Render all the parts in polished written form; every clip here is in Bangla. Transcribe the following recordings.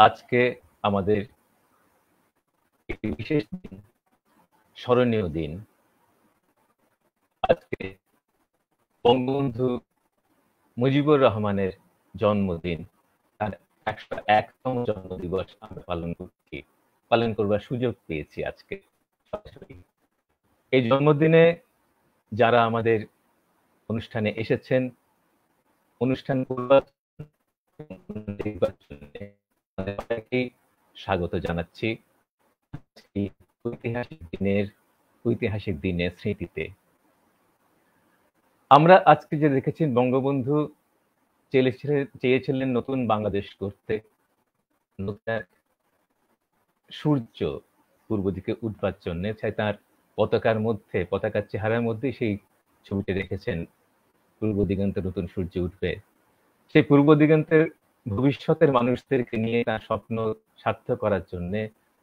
আজকে আমাদের একটি বিশেষ দিন, স্মরণীয় দিন। আজকে বঙ্গবন্ধু মুজিবুর রহমানের জন্মদিন, তার ১০১তম জন্মদিবস আমরা পালন করবার সুযোগ পেয়েছি আজকে সরাসরি। এই জন্মদিনে যারা আমাদের অনুষ্ঠানে এসেছেন, অনুষ্ঠান করবার জন্য অনেকেই স্বাগত জানাচ্ছি এই ঐতিহাসিক দিনের স্মৃতিতে। আমরা আজকে যে দেখেছি বঙ্গবন্ধু চেয়েছিলেন নতুন বাংলাদেশ করতে, নতুন এক সূর্য পূর্ব দিকে উঠবার জন্য, তাই তার পতাকার চেহারার মধ্যে সেই ছবিটি রেখেছেন, পূর্ব দিগন্তে নতুন সূর্য উঠবে। সেই পূর্ব দিগন্তের ভবিষ্যতের মানুষদেরকে নিয়ে তার স্বপ্ন সার্থক করার জন্য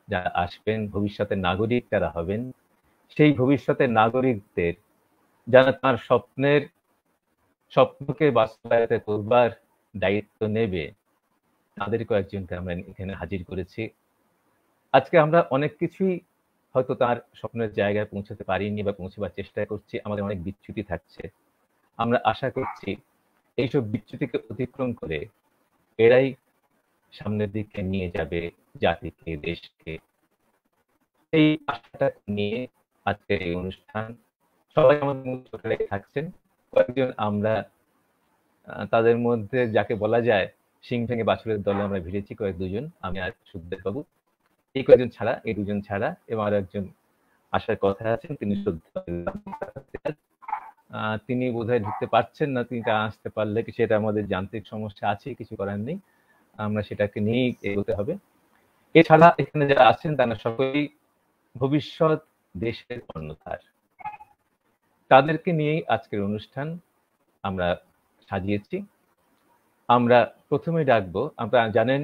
যারা আসবেন, ভবিষ্যতের নাগরিক যারা হবেন, সেই ভবিষ্যতের নাগরিকদের যারা তার স্বপ্নকে বাস্তবায়িত করবার দায়িত্ব নেবে, তাদের কয়েকজনকে আমরা এখানে হাজির করেছি। আজকে আমরা অনেক কিছুই হয়তো তার স্বপ্নের জায়গায় পৌঁছাতে পারিনি বা পৌঁছবার চেষ্টা করছি, আমাদের অনেক বিচ্যুতি থাকছে। আমরা আশা করছি এইসব বিচ্যুতিকে অতিক্রম করে এরাই সামনের দিকে নিয়ে যাবে জাতিকে, দেশকে। এই আশাটা নিয়ে আজকের এই অনুষ্ঠান। সবাই আমাদের থাকছেন। কয়েকজন আমরা তাদের মধ্যে যাকে বলা যায় সিং ভেঙে বাছুরের দলে আমরা ভিড়েছি দুজন, আমি আর সুখদেব বাবু। এই কয়েকজন ছাড়া, এই দুজন ছাড়া, এবং আর একজন আসার কথা আছেন, তিনি বোধহয় ঢুকতে পারছেন না। তিনি আসতে পারলে সেটা আমাদের যান্ত্রিক সমস্যা আছে, কিছু করার নেই, আমরা সেটাকে নিয়েই এগোতে হবে। এছাড়া এখানে যারা আছেন তারা সকলেই ভবিষ্যৎ দেশের কর্ণধার। তাদেরকে নিয়েই আজকের অনুষ্ঠান আমরা সাজিয়েছি। আমরা প্রথমে ডাকবো, আপনারা জানেন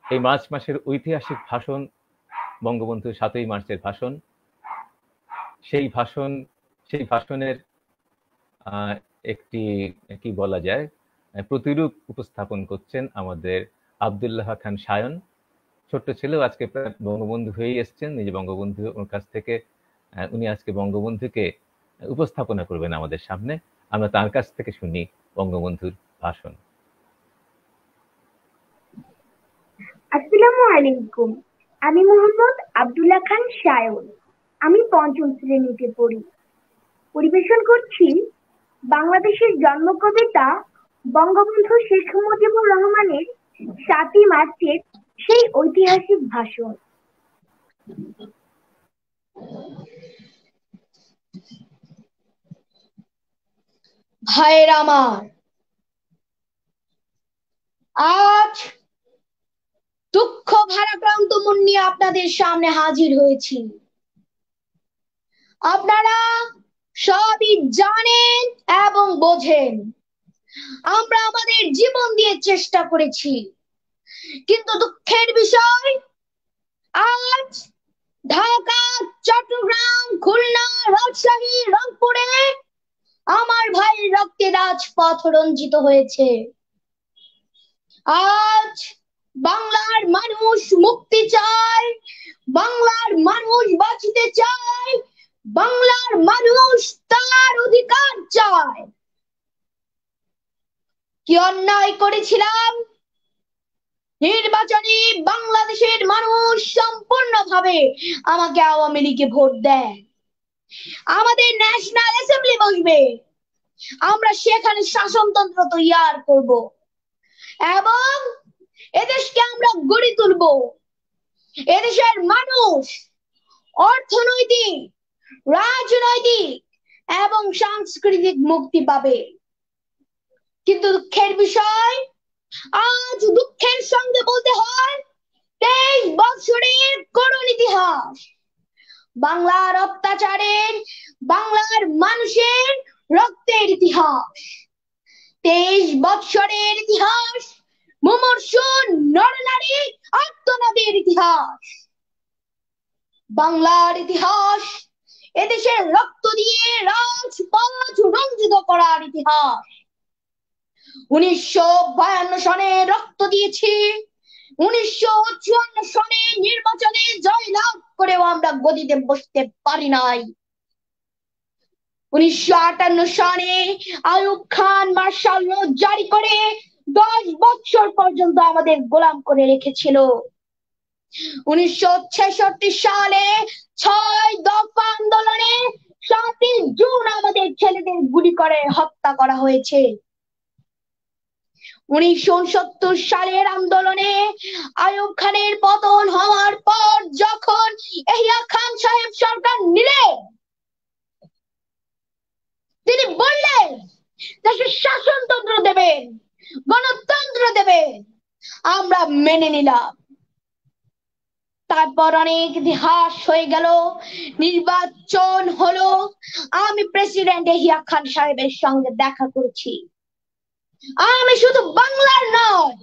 এই মার্চ মাসের ঐতিহাসিক ভাষণ, বঙ্গবন্ধুর ৭ই মার্চের ভাষণ। সেই ভাষণের একটি কি বলা যায় প্রতিরূপ উপস্থাপন করছেন আমাদের আব্দুল্লাহ খান সায়ন। ছোট্ট ছেলেও আজকে প্রায় বঙ্গবন্ধু হয়ে এসছেন, নিজে বঙ্গবন্ধু, ওর কাছ থেকে উনি আজকে বঙ্গবন্ধুকে উপস্থাপনা করবেন আমাদের সামনে। আমরা তার কাছ থেকে শুনি বঙ্গবন্ধুর ভাষণ। আসসালামু আলাইকুম। আমি মোহাম্মদ আব্দুল্লাহ খান সায়ন। আমি পঞ্চম শ্রেণীতে পড়ি। পরিবেশন করছি বাংলাদেশের জন্ম কবিতা বঙ্গবন্ধু শেখ মুজিবুর রহমানের ৭ই মার্চের সেই ঐতিহাসিক ভাষণ। ভাইয়েরা আমার, আজ দুঃখ ভারাক্রান্ত মন নিয়ে আপনাদের সামনে হাজির হয়েছি। আপনারা সবই জানেন এবং বোঝেন, আমরা আমাদের জীবন দিয়ে চেষ্টা করেছি, কিন্তু দুঃখের বিষয় আজ ঢাকা, চট্টগ্রাম, খুলনা, রাজশাহী, রংপুরে আমার ভাইয়ের রক্তে রাজপথ রঞ্জিত হয়েছে। আজ বাংলার মানুষ মুক্তি চায়, বাংলার মানুষ বাঁচতে চায়, বাংলার মানুষ তার অধিকার চায়। কি অন্যায় করেছিলাম? নির্বাচনে বাংলাদেশের মানুষ সম্পূর্ণভাবে আমাকে আওয়ামী লীগে ভোট দেয়। আমাদের ন্যাশনাল অ্যাসেম্বলি বসবে, আমরা সেখানে শাসনতন্ত্র তৈয়ার করব এবং এদেশকে আমরা গড়ে তুলব। এদেশের মানুষ অর্থনৈতিক, রাজনৈতিক এবং সাংস্কৃতিক মুক্তি পাবে। কিন্তু দুঃখের বিষয়, আজ দুঃখের সঙ্গে বলতে হয় 23 বছরের করুণ ইতিহাস, বাংলার অত্যাচারের, বাংলার মানুষের রক্তের ইতিহাস, 23 বছরের ইতিহাস, মুমূর্ষু নরনারী আত্মনাদের ইতিহাস, বাংলার ইতিহাস, এদেশের রক্ত দিয়ে রাজপথ রঞ্জিত করার ইতিহাস। 1952 সনে রক্ত দিয়েছি, 1954 সনে নির্বাচনে জয়লাভ করেও আমরা গদিতে বসতে পারি নাই। 1958 সনে আইয়ুব খান মার্শাল ল জারি করে 10 বছর পর্যন্ত আমাদের গোলাম করে রেখেছিল। 1966 সালে 6 দফা আন্দোলনে 7 জুন আমাদের ছেলেদের গুলি করে হত্যা করা হয়েছে। 1969 সালের আন্দোলনে আইয়ুব খানের পতন হওয়ার পর যখন ইয়াহিয়া খান সাহেব সরকার নিলেন, তিনি বললেন দেশে শাসনতন্ত্র দেবেন, গণতন্ত্র দেবেন, আমরা মেনে নিলাম। তারপর অনেক ইতিহাস হয়ে গেল, নির্বাচন হলো, আমি প্রেসিডেন্ট ইয়াহিয়া খান সাহেবের সঙ্গে দেখা করেছি। আমি শুধু বাংলার নয়,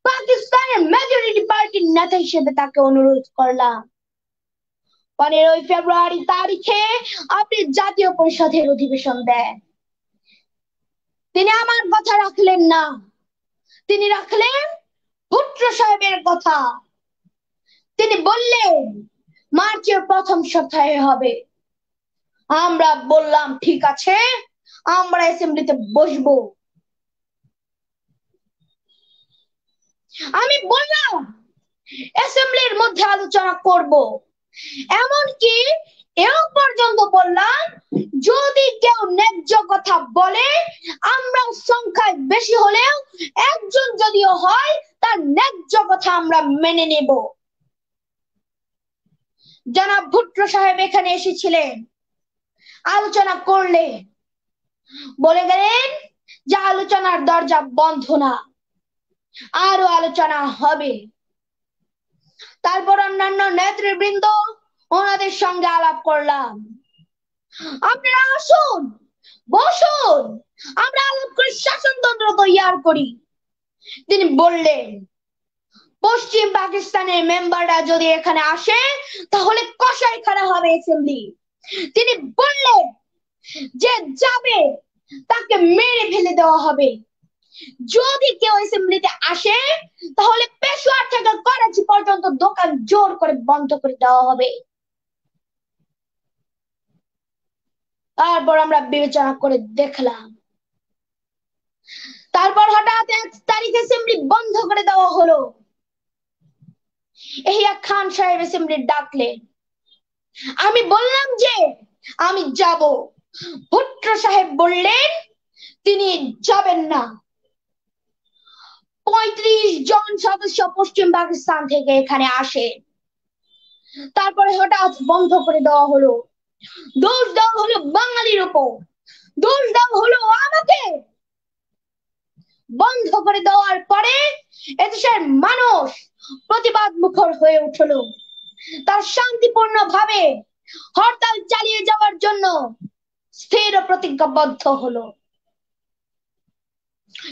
পাকিস্তানের মেজরিটি পার্টির নেতা হিসেবে তাকে অনুরোধ করলাম 15 ফেব্রুয়ারি তারিখে আপনি জাতীয় পরিষদের অধিবেশন দেন। তিনি আমার কথা রাখলেন না, তিনি রাখলেন ভুট্টো সাহেবের কথা। তিনি বললেন মার্চের প্রথম সপ্তাহে হবে। আমরা বললাম ঠিক আছে, আমরা অ্যাসেম্বলিতে বসবো। আমি বললাম অ্যাসেম্বলির মধ্যে আলোচনা করব, এমনকি এও পর্যন্ত বললাম যদি কেউ ন্যায্য কথা বলে, আমরা সংখ্যায় বেশি হলেও একজন যদিও হয়, তার ন্যায্য কথা আমরা মেনে নেব। জনাব ভুট্টো সাহেব এখানে এসেছিলেন, আলোচনা করলে বলে গেলেন যে আলোচনার দরজা বন্ধ না, আরো আলোচনা হবে। তারপর অন্যান্য নেতৃবৃন্দ ওনাদের সঙ্গে আলাপ করলাম, আপনারা আসুন, বসুন, আমরা আলাপ করে শাসনতন্ত্র তৈরি করি। তিনি বললেন পশ্চিম পাকিস্তানের মেম্বাররা যদি এখানে আসে তাহলে কসাইখানা হবে অ্যাসেম্বলি। তিনি বললেন যে যাবে তাকে মেরে ফেলে দেওয়া হবে। যদি কেউ অ্যাসেম্বলিতে আসে তাহলে পেশোয়ার থেকে করাচি পর্যন্ত দোকান জোর করে বন্ধ করে দেওয়া হবে। তারপর আমরা বিবেচনা করে দেখলাম, তারপর হঠাৎ 1 তারিখ অ্যাসেম্বলি বন্ধ করে দেওয়া হলো। ইয়াহিয়া খান সাহেব অ্যাসেম্বলি ডাকলেন, আমি বললাম যে আমি যাব। ভুট্টো সাহেব বললেন তিনি যাবেন না। 35 জন সদস্য পশ্চিম পাকিস্তান থেকে এখানে আসে। তারপরে হঠাৎ বন্ধ করে দেওয়া হলো। দোষ দেওয়া হলো বাঙালির উপর, দোষ দেওয়া হলো আমাকে। বন্ধ করে দেওয়ার পরে এদেশের মানুষ প্রতিবাদ মুখর হয়ে উঠলো। তার শান্তিপূর্ণ ভাবে হরতাল চালিয়ে যাওয়ার জন্য স্থির ও প্রতিজ্ঞাবদ্ধ হলো।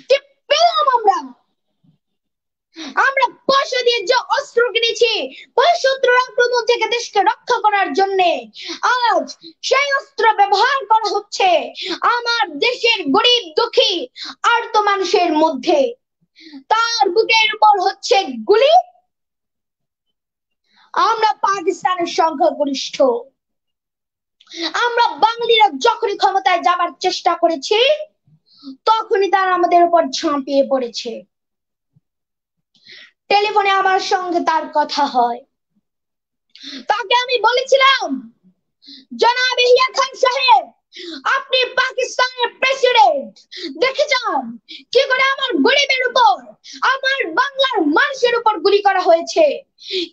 কি পেলাম আমরা পয়সা দিয়ে যে অস্ত্র কিনেছি শত্রুর আক্রমণ থেকে দেশকে রক্ষা করার জন্য, আজ সেই অস্ত্র ব্যবহার করা হচ্ছে আমার দেশের গরিব দুঃখী আর্ত মানুষের মধ্যে। তার বুকের উপর হচ্ছে গুলি। আমরা পাকিস্তানের সংখ্যাগরিষ্ঠ, আমরা বাঙালিরা যখনই ক্ষমতায় যাবার চেষ্টা করেছি তখনই তারা আমাদের উপর ঝাঁপিয়ে পড়েছে। টেলিফোনে আমার সঙ্গে তার কথা হয়। তাকে আমি বলেছিলাম, জনাব ইয়াহিয়া খান সাহেব, আপনি পাকিস্তানের প্রেসিডেন্ট, দেখে যান কি করে আমার গরিবের উপর, আমার বাংলার মানুষের উপর গুলি করা হয়েছে,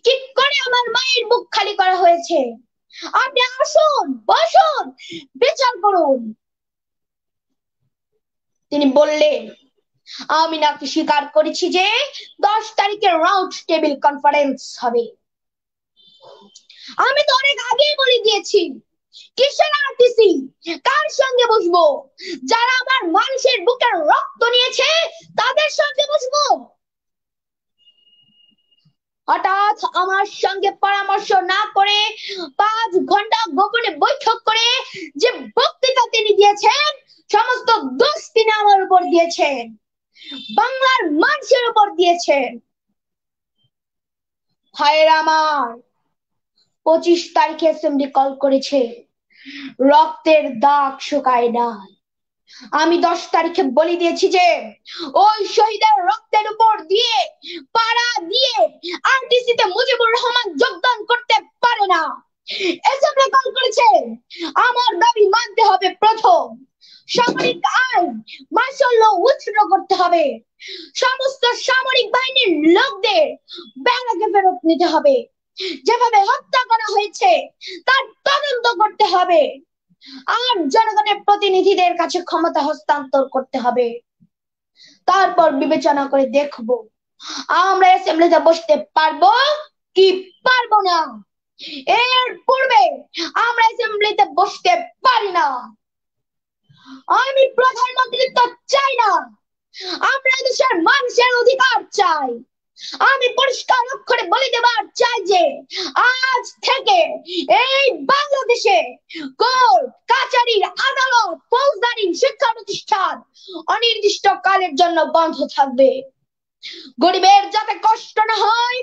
কি করে আমার মায়ের বুক খালি করা হয়েছে। আপনি আসুন, বসুন, বিচার করুন। তিনি বললেন আমি নাকি স্বীকার করেছি যে 10 তারিখে রাউন্ড টেবিল কনফারেন্স হবে। আমি তো অনেক আগেই বলে দিয়েছি কিসের আরটিসি, কার সঙ্গে বসবো, যারা আমার মানুষের বুকের রক্ত নিয়েছে তাদের সঙ্গে বসবো। হঠাৎ আমার সঙ্গে পরামর্শ না করে 5 ঘন্টা গোপনে বৈঠক করে যে বক্তৃতা তিনি দিয়েছেন, সমস্ত দোষ তিনি আমার উপর দিয়েছেন, বাংলার মানুষের উপর দিয়েছেন। ভাইয়েরা আমার, 25 তারিখে অ্যাসেম্বলি কল করেছে, রক্তের দাগ শুকায় নাই। আমি 10 তারিখে বলে দিয়েছি যে ওই শহীদের রক্তের উপর দিয়ে পাড়া দিয়ে আরটিসিতে মুজিবুর রহমান যোগদান করতে পারে না। অ্যাসেম্বলি কল করেছে, আমার দাবি মানতে হবে। প্রথম, সামরিক আইন মার্শাল ল উচ্ছেদ করতে হবে। সমস্ত সামরিক বাহিনীর লোকদের ব্যারাকে ফেরত নিতে হবে। যেভাবে হত্যা করা হয়েছে তার তদন্ত করতে হবে। আর জনগণের প্রতিনিধিদের কাছে ক্ষমতা হস্তান্তর করতে হবে। তারপর বিবেচনা করে দেখব আমরা অ্যাসেম্বলিতে বসতে পারবো কি পারবো না। এর পূর্বে আমরা অ্যাসেম্বলিতে বসতে পারি না। আমি প্রধানমন্ত্রিত্ব চাই না, আমরা দেশের মানুষের অধিকার চাই। আমি পরিষ্কার অক্ষরে বলে দেবার চাই যে আজ থেকে এই বাংলাদেশে কোর্ট কাচারি আদালত ফৌজদারি শিক্ষা প্রতিষ্ঠান অনির্দিষ্ট কালের জন্য বন্ধ থাকবে। গরিবের যাতে কষ্ট না হয়,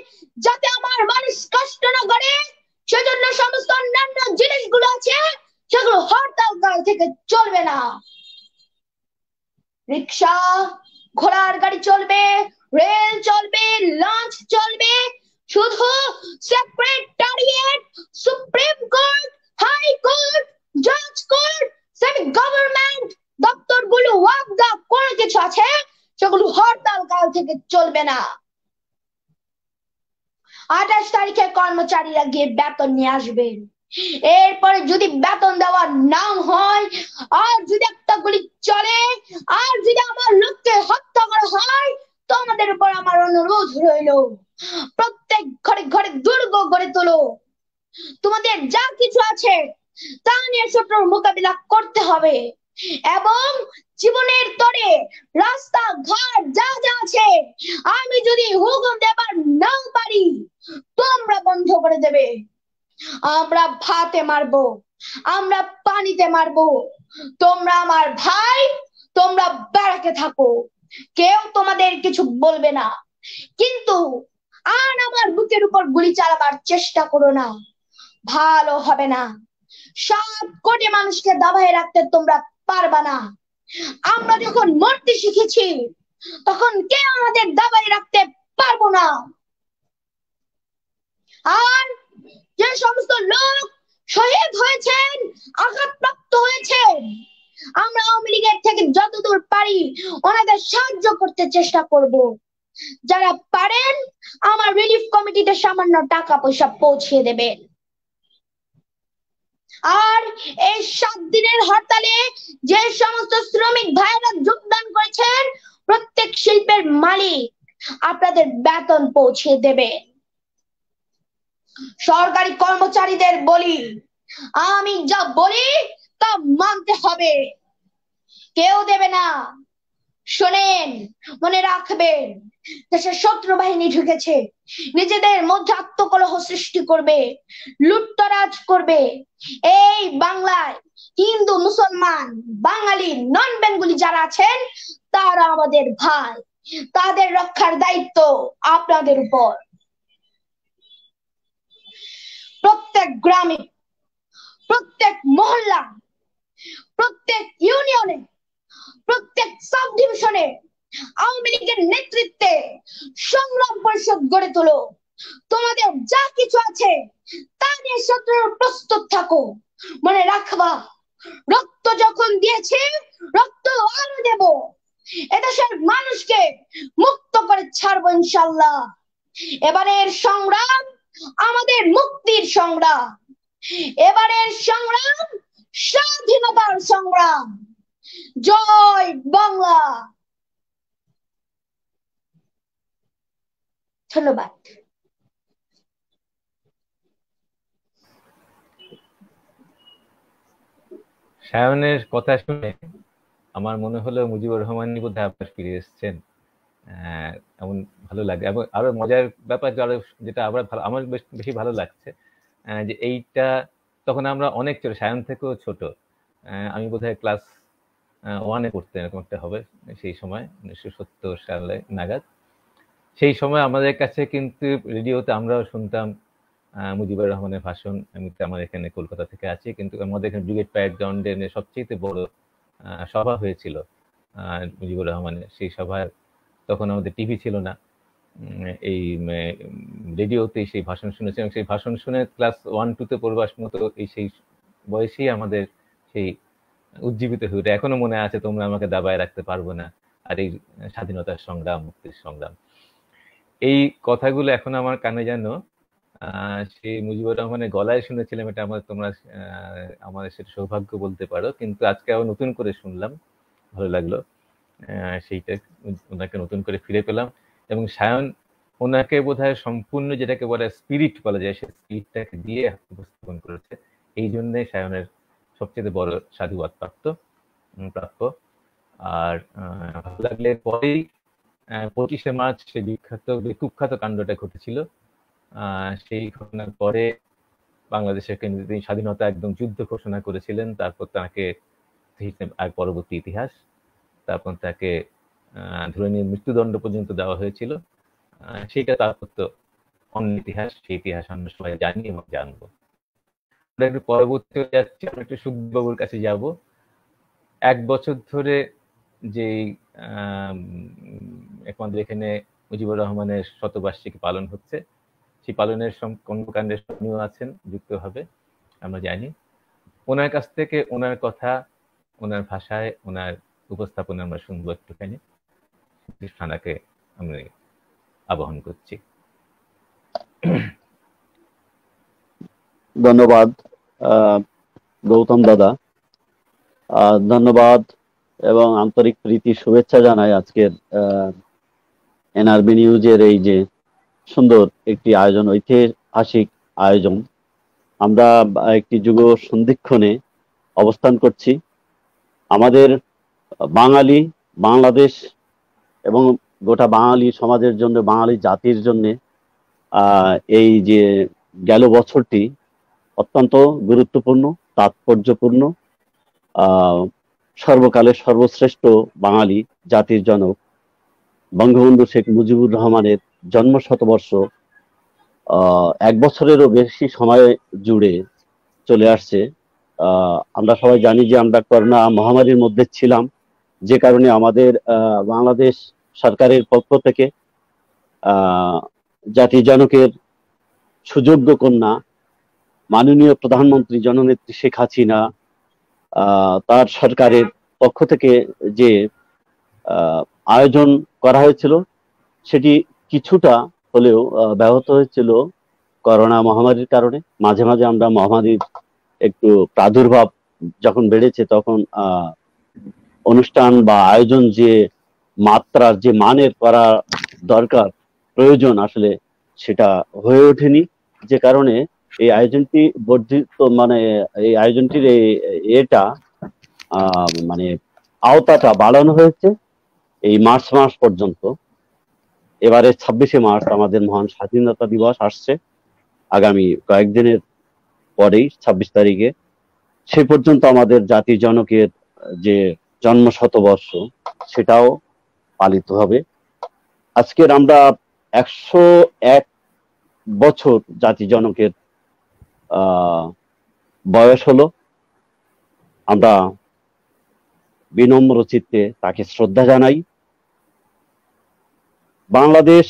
যাতে আমার মানুষ কষ্ট না করে, সেজন্য সমস্ত অন্যান্য জিনিসগুলো আছে সেগুলো হরতাল কাল থেকে চলবে না। রিক্সা, ঘোড়ার গাড়ি চলবে, রেল চলবে, লঞ্চ চলবে, শুধু secretariat, supreme court, high court, জাজ কোর্ট, সেমি গভর্নমেন্ট দপ্তরগুলো ওয়াকদা কোনো কিছু আছে সেগুলো হরতাল কাল থেকে চলবে না। 28 তারিখে কর্মচারীরা গিয়ে বেতন নিয়ে আসবেন। এরপরে যদি বেতন দেওয়া না হয়, আর যদি একটা গুলি চলে, আর যদি আমার লোককে হত্যা করা হয়, তোমাদের উপর আমার অনুরোধ রইল, প্রত্যেক ঘরে ঘরে দুর্গ গড়ে তোলো। তোমাদের যা কিছু আছে তা নিয়ে শত্রুর মোকাবিলা করতে হবে এবং জীবনের তরে রাস্তাঘাট যা যা আছে আমি যদি হুকুম দেবার নাও পারি, তোমরা বন্ধ করে দেবে। আমরা ভাতে মারবো, আমরা পানিতে মারবো। তোমরা আমার ভাই, তোমরা ব্যারাকে থাকো, কেউ তোমাদের কিছু বলবে না। কিন্তু আর আমার বুকের উপর গুলি চালাবার চেষ্টা করো না, ভালো হবে না। 7 কোটি মানুষকে দাবায় রাখতে তোমরা পারবা না। আমরা যখন মরতে শিখেছি তখন কেউ আমাদের দাবায় রাখতে পারবো না। আর যে সমস্ত লোক শহীদ হয়েছেন, আঘাতপ্রাপ্ত হয়েছেন, আমরা আওয়ামী লীগের থেকে যতদূর পারি ওনাদের সাহায্য করতে চেষ্টা করব। যারা পারেন আমার রিলিফ কমিটিতে সামান্য টাকা পয়সা পৌঁছে দেবেন। আর এই 7 দিনের হরতালে যে সমস্ত শ্রমিক ভাইরা যোগদান করেছেন, প্রত্যেক শিল্পের মালিক আপনাদের বেতন পৌঁছে দেবে। সরকারি কর্মচারীদের বলি, আমি যা বলি তা মানতে হবে, কেউ দেবে না। শোনেন, মনে রাখবেন, দেশের শত্রু বাহিনী ঢুকেছে, নিজেদের মধ্যে আত্মকলহ সৃষ্টি করবে, লুটতরাজ করবে। এই বাংলায় হিন্দু, মুসলমান, বাঙালি, নন বেঙ্গলি যারা আছেন তারা আমাদের ভাই, তাদের রক্ষার দায়িত্ব আপনাদের উপর। প্রত্যেক গ্রামে, প্রত্যেক মহল্লা, প্রত্যেক ইউনিয়নে, প্রত্যেক সাব ডিভিশনে আওয়ামী লীগের নেতৃত্বে সংগ্রাম পরিষদ গড়ে তোলো। তোমাদের যা কিছু আছে তা নিয়ে শত্রুর প্রস্তুত থাকো। মনে রাখবা, রক্ত যখন দিয়েছে রক্ত আরো দেব। এদেশের মানুষকে মুক্ত করে ছাড়বো ইনশাল্লাহ। এবারের সংগ্রাম আমাদের মুক্তির সংগ্রাম, এবারের সংগ্রাম স্বাধীনতার সংগ্রাম। জয় বাংলা। ধন্যবাদ। সায়নের কথা শুনে আমার মনে হলো মুজিবুর রহমানই বোধহয় আবার ফিরে এসেছেন। এমন ভালো লাগে। এবং আরো মজার ব্যাপার যেটা আমার বেশি ভালো লাগছে যে এইটা তখন আমরা অনেক ছোট, সায়ন থেকেও ছোট। আমি বোধহয় ক্লাস 1-এ পড়তে এরকম একটা হবে সেই সময়, 1970 সালে নাগাদ। সেই সময় আমাদের কাছে কিন্তু রেডিওতে আমরাও শুনতাম মুজিবুর রহমানের ভাষণ। আমি তো আমার এখানে কলকাতা থেকে আছি, কিন্তু আমাদের এখানে ব্রিগেড প্যারেড গ্রাউন্ডে সবচেয়ে বড় সভা হয়েছিল মুজিবুর রহমানের। সেই সভায় তখন আমাদের টিভি ছিল না, এই রেডিওতে সেই ভাষণ শুনেছি, এবং সেই ভাষণ শুনে ক্লাস 1-2 তে পড়বার মতো সেই বয়সেই আমাদের সেই উজ্জীবিত হয়ে ওঠে। এখনো মনে আছে, তোমরা আমাকে দাবায় রাখতে পারবো না, আর এই স্বাধীনতার সংগ্রাম, মুক্তির সংগ্রাম, এই কথাগুলো এখন আমার কানে যেন সেই মুজিবুর রহমানের গলায় শুনেছিলাম। এটা তোমরা আমাদের সেটা সৌভাগ্য বলতে পারো, কিন্তু আজকে আবার নতুন করে শুনলাম, ভালো লাগলো। সেইটা ওনাকে নতুন করে ফিরে পেলাম, এবং সায়ন ওনাকে বোধহয় সম্পূর্ণ যেটাকে বলে স্পিরিট বলা যায়, সেই স্পিরিটটাকে দিয়ে উপস্থাপন করেছে। এই জন্যে সায়নের সবচেয়ে বড় সাধুবাদ প্রাপ্য। আর ভালো লাগলে পরেই 25শে মার্চ সেই কুখ্যাত কাণ্ডটা ঘটেছিল। সেই ঘটনার পরে বাংলাদেশের কেন্দ্রে তিনি স্বাধীনতা একদম যুদ্ধ ঘোষণা করেছিলেন। তারপর তাকে আর পরবর্তী ইতিহাস, তারপর তাকে ধরে নিয়ে মৃত্যুদণ্ড পর্যন্ত দেওয়া হয়েছিল। সেইটা তারপর তো অন্য ইতিহাস, সেই ইতিহাস আমরা সবাই জানি এবং জানবো। একটু পরবর্তী যাচ্ছি, আমরা একটু সুখবাবুর কাছে যাব। 1 বছর ধরে যেই আমাদের এখানে মুজিবুর রহমানের শতবার্ষিকী পালন হচ্ছে, সেই পালনের কর্মকাণ্ডে উনিও আছেন যুক্ত হবে, আমরা জানি। ওনার কাছ থেকে ওনার কথা, ওনার ভাষায়, ওনার উপস্থাপনা আমরা শুনবো একটুখানি। থানাকে আমি আবাহন করছি। ধন্যবাদ গৌতম দাদা, ধন্যবাদ এবং আন্তরিক প্রীতি শুভেচ্ছা জানাই আজকের এনআরবি নিউজের এই যে সুন্দর একটি আয়োজন, ঐতিহাসিক আয়োজন। আমরা একটি যুগ সন্ধিক্ষণে অবস্থান করছি। আমাদের বাঙালি, বাংলাদেশ এবং গোটা বাঙালি সমাজের জন্য, বাঙালি জাতির জন্য এই যে গেল বছরটি অত্যন্ত গুরুত্বপূর্ণ, তাৎপর্যপূর্ণ। সর্বকালের সর্বশ্রেষ্ঠ বাঙালি জাতির জনক বঙ্গবন্ধু শেখ মুজিবুর রহমানের জন্ম শতবর্ষ 1 বছরেরও বেশি সময় জুড়ে চলে আসছে। আমরা সবাই জানি যে আমরা করোনা মহামারীর মধ্যে ছিলাম, যে কারণে আমাদের বাংলাদেশ সরকারের পক্ষ থেকে জাতির জনকের সুযোগ্য কন্যা মাননীয় প্রধানমন্ত্রী জননেত্রী শেখ হাসিনা, তার সরকারের পক্ষ থেকে যে আয়োজন করা হয়েছিল, সেটি কিছুটা হলেও ব্যাহত হয়েছিল করোনা মহামারীর কারণে। মাঝে মাঝে আমরা মহামারীর একটু প্রাদুর্ভাব যখন বেড়েছে, তখন অনুষ্ঠান বা আয়োজন যে মাত্রার, যে মানের করা দরকার, প্রয়োজন, আসলে সেটা হয়ে ওঠেনি। যে কারণে এই আয়োজনটি বর্ধিত, মানে এই আয়োজনটির এটা মানে আওতাটা বাড়ানো হয়েছে এই মার্চ মাস পর্যন্ত। এবারে 26শে মার্চ আমাদের মহান স্বাধীনতা দিবস আসছে, আগামী কয়েকদিনের পরেই 26 তারিখে। সে পর্যন্ত আমাদের জাতি জনকের যে জন্ম শতবর্ষ, সেটাও পালিত হবে। আজকের আমরা 101 বছর জাতি জনকের বয়স হলো। আমরা বিনম্র চিত্তে তাকে শ্রদ্ধা জানাই। বাংলাদেশ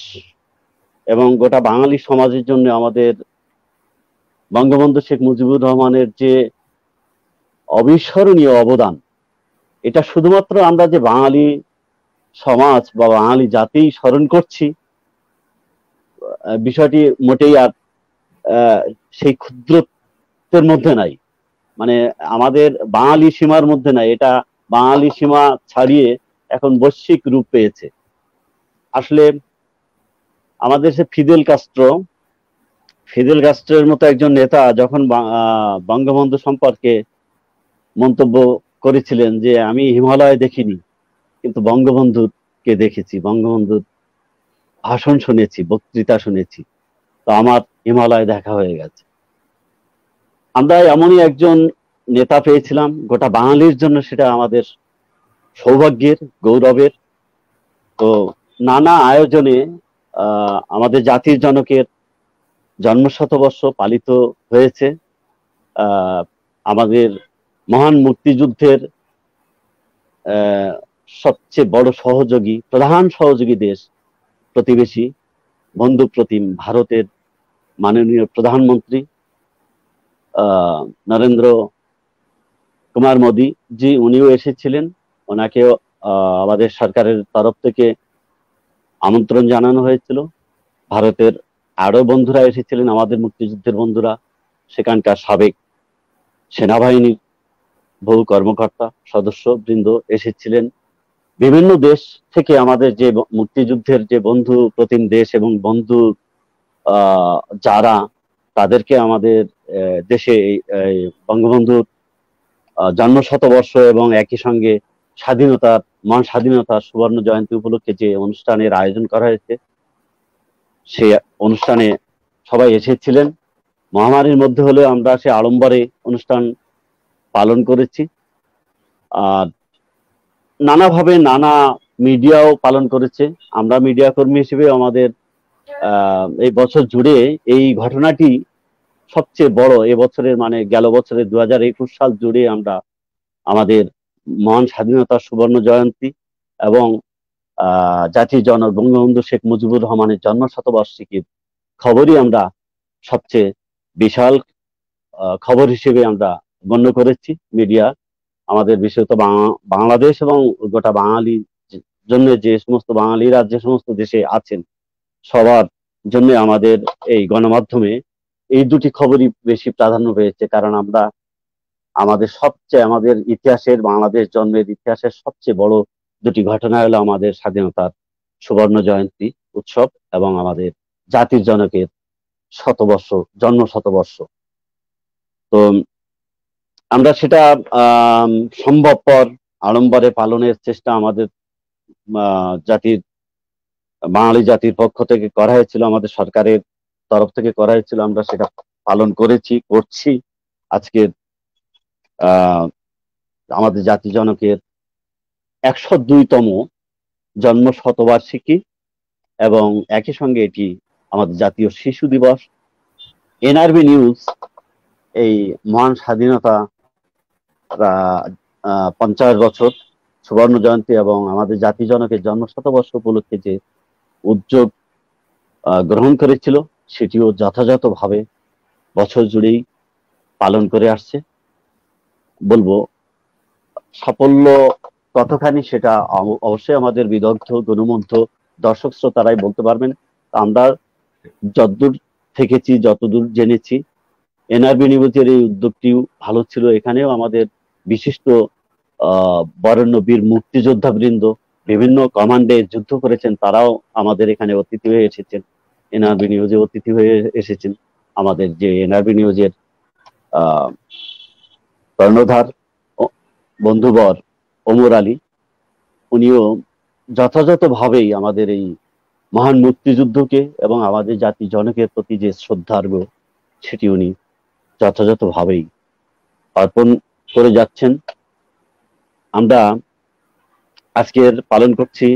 এবং গোটা বাঙালি সমাজের জন্য আমাদের বঙ্গবন্ধু শেখ মুজিবুর রহমানের যে অবিস্মরণীয় অবদান, এটা শুধুমাত্র আমরা যে বাঙালি সমাজ বা বাঙালি জাতি স্মরণ করছি, বিষয়টি মোটেই আর সেই ক্ষুদ্রত্বের মধ্যে নাই, মানে আমাদের বাঙালি সীমার মধ্যে নাই। এটা বাঙালি সীমা ছাড়িয়ে এখন বৈশ্বিক রূপ পেয়েছে। আসলে আমাদের সে ফিদেল কাস্ট্রোর মতো একজন নেতা যখন বঙ্গবন্ধু সম্পর্কে মন্তব্য করেছিলেন যে আমি হিমালয় দেখিনি, কিন্তু বঙ্গবন্ধুকে দেখেছি, বঙ্গবন্ধুর ভাষণ শুনেছি, বক্তৃতা শুনেছি, তো আমার হিমালয় দেখা হয়ে গেছে। আমরা এমনই একজন নেতা পেয়েছিলাম গোটা বাঙালির জন্য, সেটা আমাদের সৌভাগ্যের, গৌরবের। তো নানা আয়োজনে আমাদের জাতির জনকের জন্মশতবর্ষ পালিত হয়েছে। আমাদের মহান মুক্তিযুদ্ধের সবচেয়ে বড় সহযোগী, প্রধান সহযোগী দেশ, প্রতিবেশী বন্ধু প্রতিম ভারতের মাননীয় প্রধানমন্ত্রী নরেন্দ্র কুমার মোদী জি, উনিও এসেছিলেন। ওনাকেও আমাদের সরকারের তরফ থেকে আমন্ত্রণ জানানো হয়েছিল। ভারতের আরো বন্ধুরা এসেছিলেন, আমাদের মুক্তিযুদ্ধের বন্ধুরা, সেখানকার সাবেক সেনাবাহিনীর বহু কর্মকর্তা সদস্য বৃন্দ এসেছিলেন। বিভিন্ন দেশ থেকে আমাদের যে মুক্তিযুদ্ধের যে বন্ধু প্রতিম দেশ এবং বন্ধু যারা, তাদেরকে আমাদের দেশে বঙ্গবন্ধুর জন্মশতবর্ষ এবং একই সঙ্গে মহান স্বাধীনতার সুবর্ণ জয়ন্তী উপলক্ষে যে অনুষ্ঠানের আয়োজন করা হয়েছে, সে অনুষ্ঠানে সবাই এসেছিলেন। মহামারীর মধ্যে হলেও আমরা সে আড়ম্বরে অনুষ্ঠান পালন করেছি। আর নানাভাবে নানা মিডিয়াও পালন করেছে। আমরা মিডিয়া কর্মী হিসেবে আমাদের এই বছর জুড়ে এই ঘটনাটি সবচেয়ে বড়, এবছরের মানে গেল বছরের 2021 সাল জুড়ে আমরা আমাদের মহান স্বাধীনতার সুবর্ণ জয়ন্তী এবং জাতির জনক বঙ্গবন্ধু শেখ মুজিবুর রহমানের জন্মশতবার্ষিকীর খবরই আমরা সবচেয়ে বিশাল খবর হিসেবে আমরা গণ্য করেছি। মিডিয়া আমাদের বিশেষত বাংলাদেশ এবং গোটা বাঙালি জন্য, যে সমস্ত বাঙালিরা যে সমস্ত দেশে আছেন সবার জন্য আমাদের এই গণমাধ্যমে এই দুটি খবরই বেশি প্রাধান্য পেয়েছে। কারণ আমরা আমাদের ইতিহাসের, বাংলাদেশ জন্মের ইতিহাসের সবচেয়ে বড় দুটি ঘটনা হলো আমাদের স্বাধীনতার সুবর্ণ জয়ন্তী উৎসব এবং আমাদের জাতির জনকের জন্ম শতবর্ষ। তো আমরা সেটা সম্ভবপর আড়ম্বরে পালনের চেষ্টা আমাদের বাঙালি জাতির পক্ষ থেকে করা হয়েছিল, আমাদের সরকারের তরফ থেকে করা হয়েছিল। আমরা সেটা পালন করছি। আজকে আমাদের জাতি জনকের 102তম জন্ম শতবার্ষিকী এবং একই সঙ্গে এটি আমাদের জাতীয় শিশু দিবস। এনআরবি নিউজ এই মহান স্বাধীনতা 50 বছর সুবর্ণ জয়ন্তী এবং আমাদের জাতি জনকের জন্ম শতবর্ষ উপলক্ষে যে উদ্যোগ গ্রহণ করেছিল, সেটিও যথাযথভাবে বছর জুড়েই পালন করে আসছে। বলবো সাফল্য কতখানি সেটা অবশ্যই আমাদের বিদগ্ধ গণমুগ্ধ দর্শক শ্রোতারাই বলতে পারবেন। আমরা যতদূর থেকেছি, যতদূর জেনেছি, এনআরবি নিউজের এই উদ্যোগটিও ভালো ছিল। এখানেও আমাদের বিশিষ্ট বরেণ্য বীর মুক্তিযোদ্ধা বৃন্দ বিভিন্ন কমান্ডে যুদ্ধ করেছেন, তারাও আমাদের এখানে অতিথি হয়ে এসেছেন, এনআরবি নিউজে অতিথি হয়ে এসেছেন। আমাদের যে এনআরবি নিউজের কর্ণধার বন্ধুবর ওমর আলী, উনিও যথাযথভাবেই আমাদের এই মহান মুক্তিযুদ্ধকে এবং আমাদের জাতি জনকের প্রতি যে শ্রদ্ধার্ঘ, সেটি উনি যথাযথভাবেই অর্পণ করে যাচ্ছেন। আমরা আজকের পালন করছি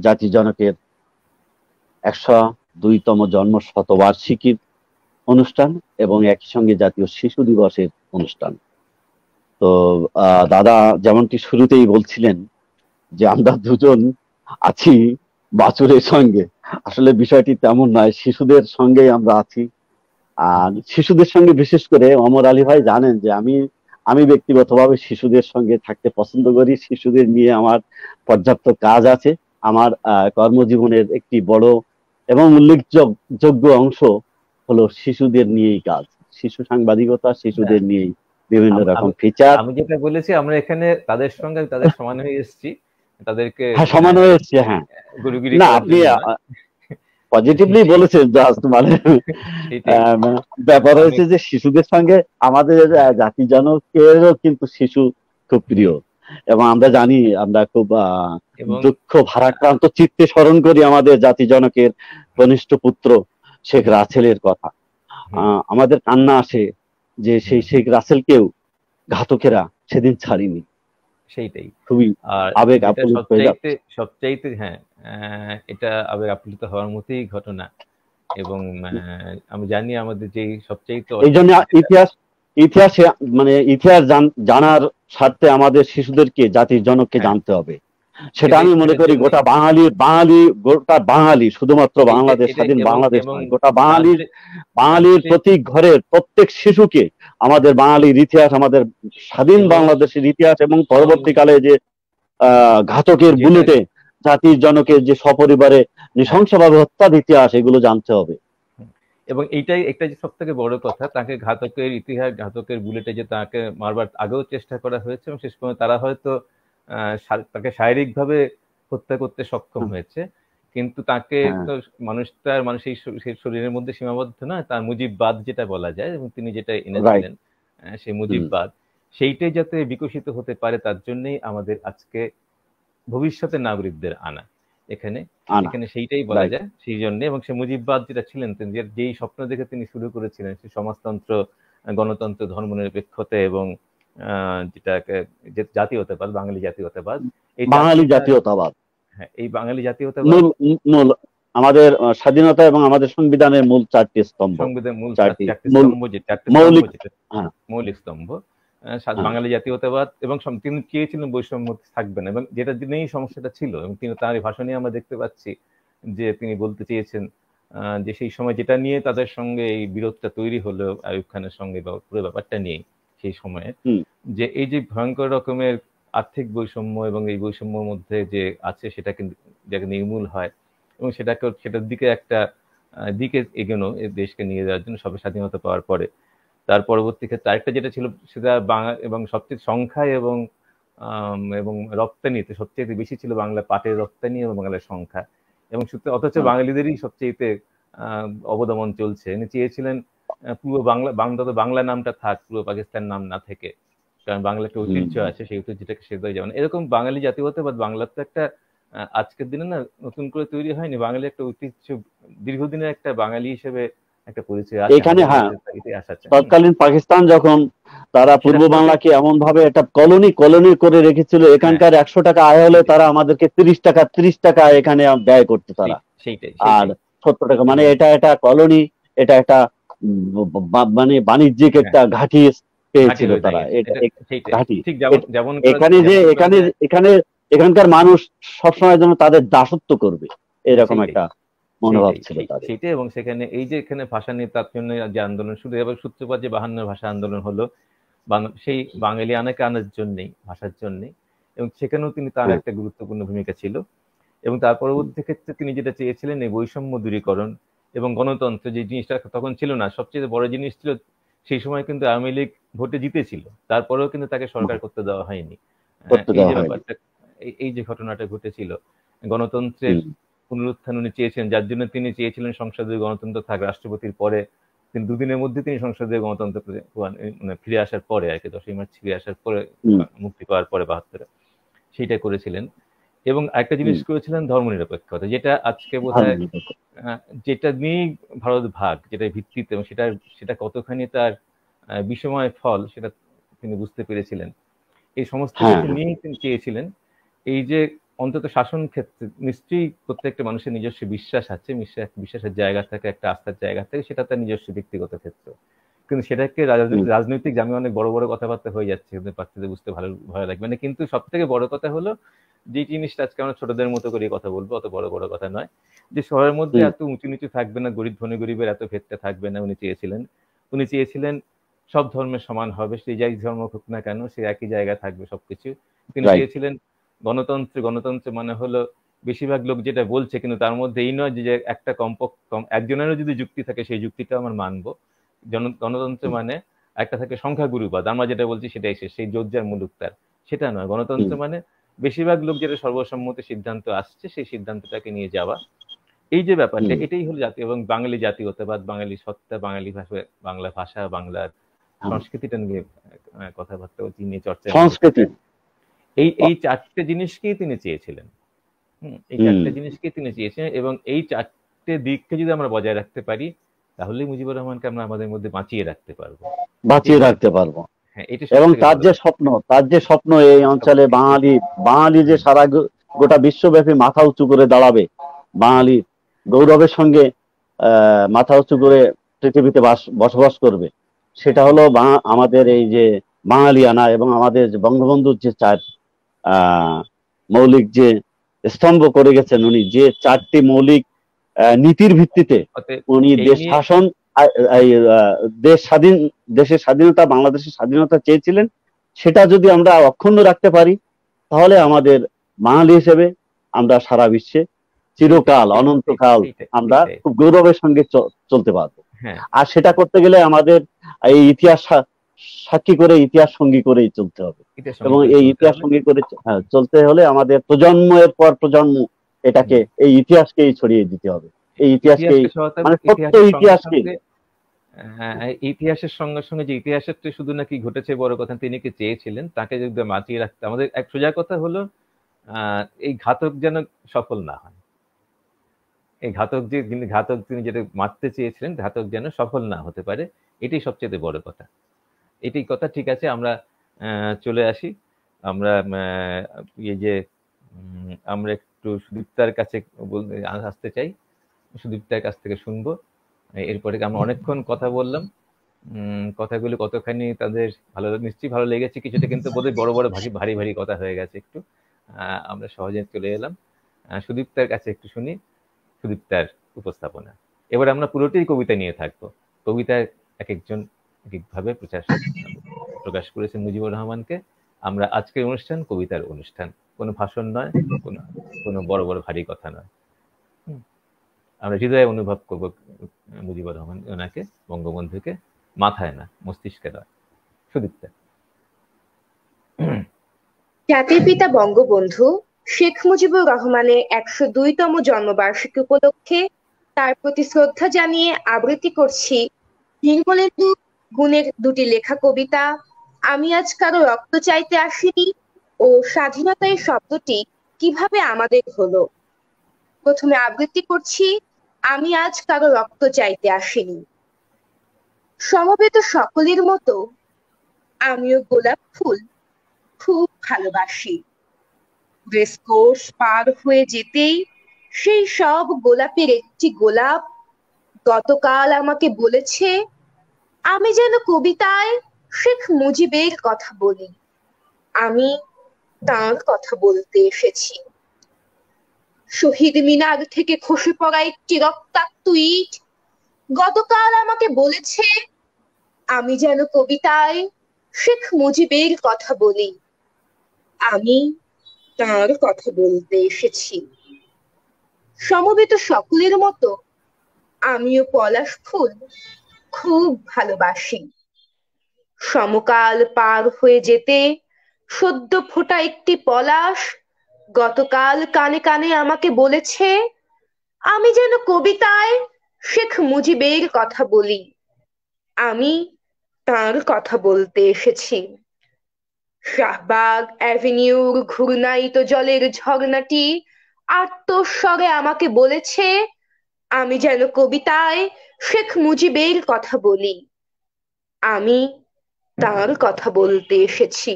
জাতি জনকের 102তম জন্ম শতবার্ষিকীর অনুষ্ঠান এবং একই সঙ্গে জাতীয় শিশু দিবসের অনুষ্ঠান। তো দাদা যেমনটি শুরুতেই বলছিলেন যে আমরা দুজন আছি বাছুরের সঙ্গে, আসলে বিষয়টি তেমন নয়, শিশুদের সঙ্গেই আমরা আছি। আর শিশুদের সঙ্গে বিশেষ করে ওমর আলী ভাই জানেন যে আমি ব্যক্তিগতভাবে শিশুদের সঙ্গে থাকতে পছন্দ করি। শিশুদের নিয়ে আমার পর্যাপ্ত কাজ আছে। আমার কর্মজীবনের একটি বড় এবং উল্লেখযোগ্য অংশ হলো শিশুদের নিয়েই কাজ, শিশু সাংবাদিকতা, শিশুদের নিয়েই বিভিন্ন রকম ফিচার। আমি যেটা বলেছি, আমরা এখানে তাদের সঙ্গে তাদের সমান হয়ে এসেছি, তাদেরকে সমান হয়ে এসেছি। হ্যাঁ, না আপনি পজিটিভলি বলেছেন। জাস্ট মানে ব্যাপার হয়েছে যে শিশুদের সঙ্গে আমাদের জাতি জনকেরও কিন্তু শিশু খুব প্রিয় এবং আমরা জানি, আমরা খুব দুঃখ ভারাক্রান্ত চিত্তে স্মরণ করি আমাদের জাতি জনকের কনিষ্ঠ পুত্র শেখ রাসেলের কথা। আমাদের কান্না আসে যে সেই শেখ রাসেলকেও ঘাতকেরা সেদিন ছাড়িনি। সেইটাই। খুবই আর আবেগ যেটা আপ্লুত হয়ে যাচ্ছে। সবচাইতে হ্যাঁ, এটা আবেগ আপ্লুত হওয়ার মতোই ঘটনা। এবং আমি জানি আমাদের যেই সবচাইতে এই জন্য যেটা ইতিহাসে মানে ইতিহাস জানার স্বার্থে আমাদের শিশুদেরকে, জাতির জনককে হ্যাঁ, জানতে হবে। সেটা আমি মনে সেটার করি জন্যই গোটা বাঙালি, শুধুমাত্র বাংলাদেশ, এটাই স্বাধীন এবং বাংলাদেশ এবং নয়, গোটা রাজ্যে বাঙালির রাজ্যে প্রতি ঘরের প্রত্যেক শিশুকে আমাদের বাঙালির ইতিহাস, আমাদের স্বাধীন এবং বাংলাদেশের ইতিহাস এবং এবং পরবর্তীকালে যে ঘাতকের যেটা বুলেটে জাতির জনকের যে সপরিবারে হ্যাঁ, নৃশংসভাবে হত্যার ইতিহাস, এগুলো জানতে হবে। এবং এইটাই একটা যে সব থেকে বড় কথা, তাকে ঘাতকের ইতিহাস, ঘাতকের বুলেটে যে তাকে মারবার আগেও চেষ্টা করা হয়েছে এবং শেষ পর্যন্ত তারা হয়তো তাকে শারীরিকভাবে হত্যা করতে সক্ষম হয়েছে, কিন্তু তাকে হ্যাঁ, তো মানুষ সেই শরীরের মধ্যে সীমাবদ্ধ নয়, তার মুজিববাদ যেটা বলা যায় এবং তিনি যেটা রাইট। এনেছিলেন, সেই মুজিববাদ, সেইটাই যাতে বিকশিত হতে পারে তার জন্যই আমাদের আজকে ভবিষ্যতের নাগরিকদের আনা এখানে। আনা, এখানে সেইটাই বলা রাইট। যায় সেই জন্য। এবং সে মুজিববাদ যেটা ছিলেন, তিনি যেই স্বপ্ন দেখে তিনি শুরু করেছিলেন, সেই সমাজতন্ত্র, গণতন্ত্র, ধর্মনিরপেক্ষতা এবং যেটাকে যে জাতীয়তাবাদ, বাঙালি জাতীয়তাবাদ, এই বাঙালি চারটিটা, জাতীয়তাবাদ হ্যাঁ, এই বাঙালি জাতীয়তাবাদ মূল মূল আমাদের স্বাধীনতা এবং আমাদের সংবিধানের মূল চারটি স্তম্ভ, সংবিধান মূল চারটি চারটি মূল স্তম্ভ, যে চারটি স্তম্ভ মৌলিক। যেটা হ্যাঁ, মৌলিক স্তম্ভ, হ্যাঁ, বাঙালি জাতীয়তাবাদ এবং তিনি চেয়েছিলেন বৈষম্য থাকবে না, এবং যেটা দিনেই সমস্যাটা ছিল, এবং তিনি তার এই ভাষণে আমরা দেখতে পাচ্ছি যে তিনি বলতে চেয়েছেন যে সেই সময় যেটা নিয়ে তাদের সঙ্গে এই বিরোধটা তৈরি হলো আইয়ুব খানের সঙ্গে, বা পুরো ব্যাপারটা নিয়ে সেই সময়ে, যে এই যে ভয়ঙ্কর রকমের আর্থিক বৈষম্য এবং এই বৈষম্যের মধ্যে যে আছে সেটাকে যাতে নির্মূল হয় এবং সেটার দিকে একটা দিকে এগোনো এই দেশকে নিয়ে যাওয়ার জন্য সবে স্বাধীনতা পাওয়ার পরে। তার পরবর্তী ক্ষেত্রে আরেকটা যেটা ছিল সেটা এবং সবচেয়ে সংখ্যায় এবং এবং রপ্তানিতে সবচেয়ে বেশি ছিল বাংলা পাটের রপ্তানি এবং বাংলার সংখ্যা, এবং অথচ বাঙালিদেরই সবচেয়ে অবদমন চলছে। উনি চেয়েছিলেন পুরো বাংলা নামটা থাক, পুরো পাকিস্তান নাম না থেকে, কারণ বাংলা একটা ঐতিহ্য আছে, সেই ঐতিহ্যটাকে শেষ যাবে না। এরকম বাঙালি জাতীয়তাবাদ বাংলার তো একটা আজকের দিনে না নতুন করে তৈরি হয়নি, বাঙালি একটা ঐতিহ্য, দীর্ঘদিনের একটা বাঙালি হিসেবে একটা পরিচয় আছে এখানে। হ্যাঁ, ইতিহাস আছে। তৎকালীন পাকিস্তান যখন তারা পূর্ব বাংলাকে এমন ভাবে একটা কলোনি করে রেখেছিল, এখানকার 100 টাকা আয় হলে তারা আমাদেরকে 30 টাকা এখানে ব্যয় করতো তারা, সেইটাই আর 70 টাকা, মানে এটা একটা কলোনি, এটা একটা মানে বাণিজ্যিক একটা ঘাঁটি পেয়েছিল তারা, এটা ঘাঁটি। ঠিক যেমন এখানকার মানুষ সবসময় যেন তাদের দাসত্ব করবে, এরকম একটা মনোভাব ছিল তাদের। সেটাই। এবং সেখানে এই যে এখানে ভাষা নিয়ে তার জন্য যে আন্দোলন শুরু, এবার সূত্রপাত যে 52 ভাষা আন্দোলন হলো, সেই বাঙালি আনাকে আনার জন্যই, ভাষার জন্যই, এবং সেখানেও তিনি তার একটা গুরুত্বপূর্ণ ভূমিকা ছিল। এবং তার পরবর্তী ক্ষেত্রে তিনি যেটা চেয়েছিলেন এই বৈষম্য দূরীকরণ এবং গণতন্ত্র, যে জিনিসটা তখন ছিল না, সবচেয়ে বড় জিনিস ছিল সেই সময় কিন্তু আওয়ামী লীগ ভোটে জিতেছিল, তারপরেও কিন্তু তাকে সরকার করতে দেওয়া হয়নি। এই যে ব্যাপারটা, এই যে ঘটনাটা ঘটেছিল, গণতন্ত্রের পুনরুত্থান উনি চেয়েছেন, যার জন্য তিনি চেয়েছিলেন সংসদীয় গণতন্ত্র থাক। রাষ্ট্রপতির পরে তিনি দুদিনের মধ্যে তিনি সংসদীয় গণতন্ত্র মানে ফিরে আসার পরে আর কি, 10ই মার্চ ফিরে আসার পরে, মুক্তি পাওয়ার পরে 72-এ সেইটা করেছিলেন। এবং একটা জিনিস করেছিলেন ধর্মনিরপেক্ষতা, যেটা আজকে বোধহয় যেটা নিয়েই ভারত ভাগ, যেটা ভিত্তিতে, এবং সেটা কতখানি তার বিষময় ফল সেটা তিনি বুঝতে পেরেছিলেন। এই সমস্ত কিছু নিয়েই তিনি চেয়েছিলেন এই যে অন্তত শাসন ক্ষেত্রে নিশ্চয়ই প্রত্যেকটা মানুষের নিজস্ব বিশ্বাস আছে, বিশ্বাসের জায়গা থাকে, একটা আস্থার জায়গা থাকে, সেটা তার নিজস্ব ব্যক্তিগত ক্ষেত্র, কিন্তু সেটাকে রাজনৈতিক, আমি অনেক বড় বড় কথাবার্তা হয়ে যাচ্ছে, কিন্তু বাচ্চাদের বুঝতে ভয় লাগবে না। কিন্তু সব থেকে বড় কথা হলো যে জিনিসটা আজকে আমরা ছোটদের মতো করে কথা বলবো, অত বড় বড় কথা নয়, যে শহরের মধ্যে এত উঁচু নিচু থাকবে না, গরিবের এত ভেদটা থাকবে না। উনি চেয়েছিলেন সব ধর্মের সমান হবে, সেই যাই ধর্ম হোক না কেন, সে একই জায়গায় থাকবে সবকিছু। তিনি চেয়েছিলেন গণতন্ত্র মানে হলো বেশিরভাগ লোক যেটা বলছে, কিন্তু তার মধ্যে এই নয় যে একটা একজনেরও যদি যুক্তি থাকে সেই যুক্তিটা আমার মানবো। গণতন্ত্র মানে একটা থাকে সংখ্যাগুরুবাদ, আমরা যেটা বলছি সেটাই সেই যোজ্জার মুলুক তার, সেটা নয়। গণতন্ত্র মানে বেশিরভাগ লোক যেটা সর্বসম্মতি সিদ্ধান্ত আসছে সেই সিদ্ধান্তটাকে নিয়ে যাওয়া। এই যে ব্যাপারটা, এটাই হলো জাতীয় এবং বাঙালি জাতীয়তাবাদ, বাঙালি সত্তা, বাঙালি ভাষা, বাংলা ভাষা, বাংলার সংস্কৃতিটা নিয়ে কথাবার্তা নিয়ে চর্চা, সংস্কৃতি, এই চারটে জিনিসকেই তিনি চেয়েছিলেন। এই চারটে জিনিসকেই তিনি চেয়েছিলেন, এবং এই চারটে দিককে যদি আমরা বজায় রাখতে পারি, তাহলেই মুজিবুর রহমানকে আমরা আমাদের মধ্যে বাঁচিয়ে রাখতে পারবো। হ্যাঁ, এটি এবং সবথেকে বড় কথা। তার যে স্বপ্ন এই অঞ্চলে বাঙালি যে সারা গোটা বিশ্বব্যাপী মাথা উঁচু করে দাঁড়াবে, বাঙালি গৌরবের সঙ্গে মাথা উঁচু করে পৃথিবীতে বসবাস করবে, সেটা হলো আমাদের এই যে বাঙালিয়ানা এবং আমাদের বঙ্গবন্ধুর যে মৌলিক যে স্তম্ভ করে গেছেন উনি, যে 4টি মৌলিক নীতির ভিত্তিতে অতএব উনি এই দেশ নিয়ে শাসন, দেশের স্বাধীনতা, বাংলাদেশের স্বাধীনতা চেয়েছিলেন, সেটা যদি আমরা অক্ষুণ্ণ রাখতে পারি, তাহলে আমাদের বাঙালি হিসেবে আমরা সারা বিশ্বে চিরকাল, অনন্তকাল আমরা খুব গৌরবের সঙ্গে চলতে পারবো। হ্যাঁ, আর সেটা করতে গেলে আমাদের এই ইতিহাস সাক্ষী করে, ইতিহাস সঙ্গী করেই চলতে হবে। এবং এই ইতিহাস সঙ্গী করে চলতে হলে আমাদের প্রজন্মের পর প্রজন্ম এটাকে, এই ইতিহাসকেই ছড়িয়ে দিতে হবে। এই ইতিহাসকেই, মানে সত্য ইতিহাসকে। ইতিহাসের সঙ্গে সঙ্গে যে ইতিহাসের শুধু নাকি ঘটেছে বড় কথা, তিনি কি চেয়েছিলেন তাকে যদি বাঁচিয়ে রাখতে, আমাদের এক সোজা কথা হলো এই ঘাতক যেন সফল না হয়। এই ঘাতক তিনি যেটা মারতে চেয়েছিলেন, ঘাতক যেন সফল না হতে পারে, এটাই সবচেয়ে বড় কথা। এটাই কথা। ঠিক আছে, আমরা চলে আসি। আমরা এই যে আমরা একটু সুদীপ্তার কাছে আসতে চাই, সুদীপ্তার কাছ থেকে শুনবো। এরপরে আমরা অনেকক্ষণ কথা বললাম, কথাগুলো কতখানি তাদের নিশ্চয়ই ভালো লেগেছে, কিছুটা কিন্তু বোধহয় বড় বড় ভারী ভারী কথা হয়ে গেছে একটু। আমরা সহজে চলে এলাম। সুদীপ্তার কাছে একটু শুনি সুদীপ্তার উপস্থাপনা। এবার আমরা পুরোটাই কবিতা নিয়ে থাকবো। কবিতায় এক একজন এক একভাবে প্রকাশ করেছেন মুজিবুর রহমানকে। আমরা আজকের অনুষ্ঠান কবিতার অনুষ্ঠান, কোনো ভাষণ নয়, কোনো বড় বড় ভারী কথা নয়। আমরা হৃদয়ে অনুভব করবো মুজিবুর রহমান ওনাকে, বঙ্গবন্ধুকে, মাথায় না, মস্তিষ্কে নয়। সুদীপ্তা। জাতির পিতা বঙ্গবন্ধু শেখ মুজিবুর রহমানের 102তম জন্মবার্ষিকী উপলক্ষে তার প্রতি শ্রদ্ধা জানিয়ে আবৃত্তি করছি নির্মলেন্দু গুণের দুটি লেখা কবিতা আমি আজ কারো রক্ত চাইতে আসিনি ও স্বাধীনতা এই শব্দটি কিভাবে আমাদের হলো। প্রথমে আবৃত্তি করছি আমি আজ কারো রক্ত চাইতে আসিনি। সমবেত সকলের মতো আমিও গোলাপ ফুল খুব ভালোবাসি। রেসকোর্স পার হয়ে যেতেই সেই সব গোলাপের একটি গোলাপ গতকাল আমাকে বলেছে আমি যেন কবিতায় শেখ মুজিবের কথা বলি। আমি তার কথা বলতে এসেছি। শহীদ মিনার থেকে খসে পড়া একটি রক্তাক্ত ইট গতকাল আমাকে বলেছে আমি যেন কবিতায় শেখ মুজিবের কথা বলি। আমি তার কথা বলতে এসেছি। সমবেত সকলের মতো আমিও পলাশ ফুল খুব ভালোবাসি। সমকাল পার হয়ে যেতে সদ্য ফোটা একটি পলাশ গতকাল কানে কানে আমাকে বলেছে আমি যেন কবিতায় শেখ মুজিবের কথা বলি। আমি তার কথা বলতে এসেছি। শাহবাগ অ্যাভিনিউর ঘূর্ণায়িত জলের ঝর্ণাটি আর্তস্বরে আমাকে বলেছে আমি যেন কবিতায় শেখ মুজিবের কথা বলি। আমি তার কথা বলতে এসেছি।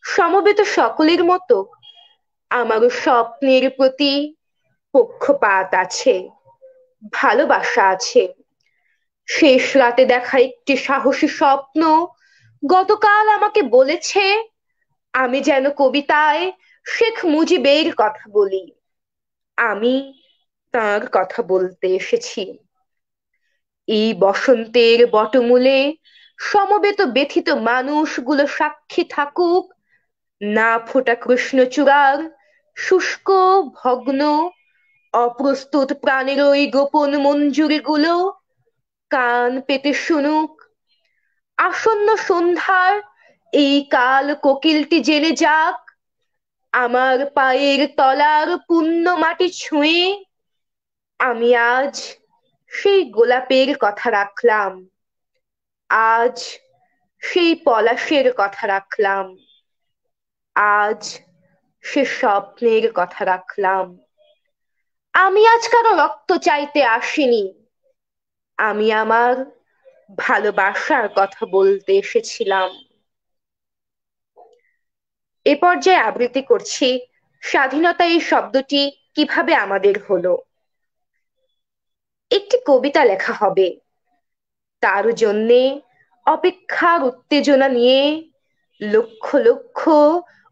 সমবেত সকলের মতো আমারও স্বপ্নের প্রতি পক্ষপাত আছে, ভালোবাসা আছে। শেষ রাতে দেখা একটি সাহসী স্বপ্ন গতকাল আমাকে বলেছে আমি যেন কবিতায় শেখ মুজিবের কথা বলি। আমি তার কথা বলতে এসেছি। এই বসন্তের বটমূলে সমবেত ব্যথিত মানুষগুলো সাক্ষী থাকুক না ফোটা কৃষ্ণচূড়ার শুষ্ক ভগ্ন অপ্রস্তুত প্রাণের ওই গোপন মঞ্জুরিগুলো কান পেতে শুনুক। আসন্ন সন্ধ্যার এই কাল কোকিলটি জেনে যাক আমার পায়ের তলার পুণ্য মাটি ছুঁয়ে আমি আজ সেই গোলাপের কথা রাখলাম। আজ সেই পলাশের কথা রাখলাম। আজ সে স্বপ্নের কথা রাখলাম। আমি আজ কারো রক্ত চাইতে আসিনি। আমি আমার ভালোবাসার কথা বলতে এসেছিলাম। এ পর্যায়ে আবৃত্তি করছি স্বাধীনতা এই শব্দটি কিভাবে আমাদের হলো। একটি কবিতা লেখা হবে, তার জন্যে অপেক্ষার উত্তেজনা নিয়ে লক্ষ লক্ষ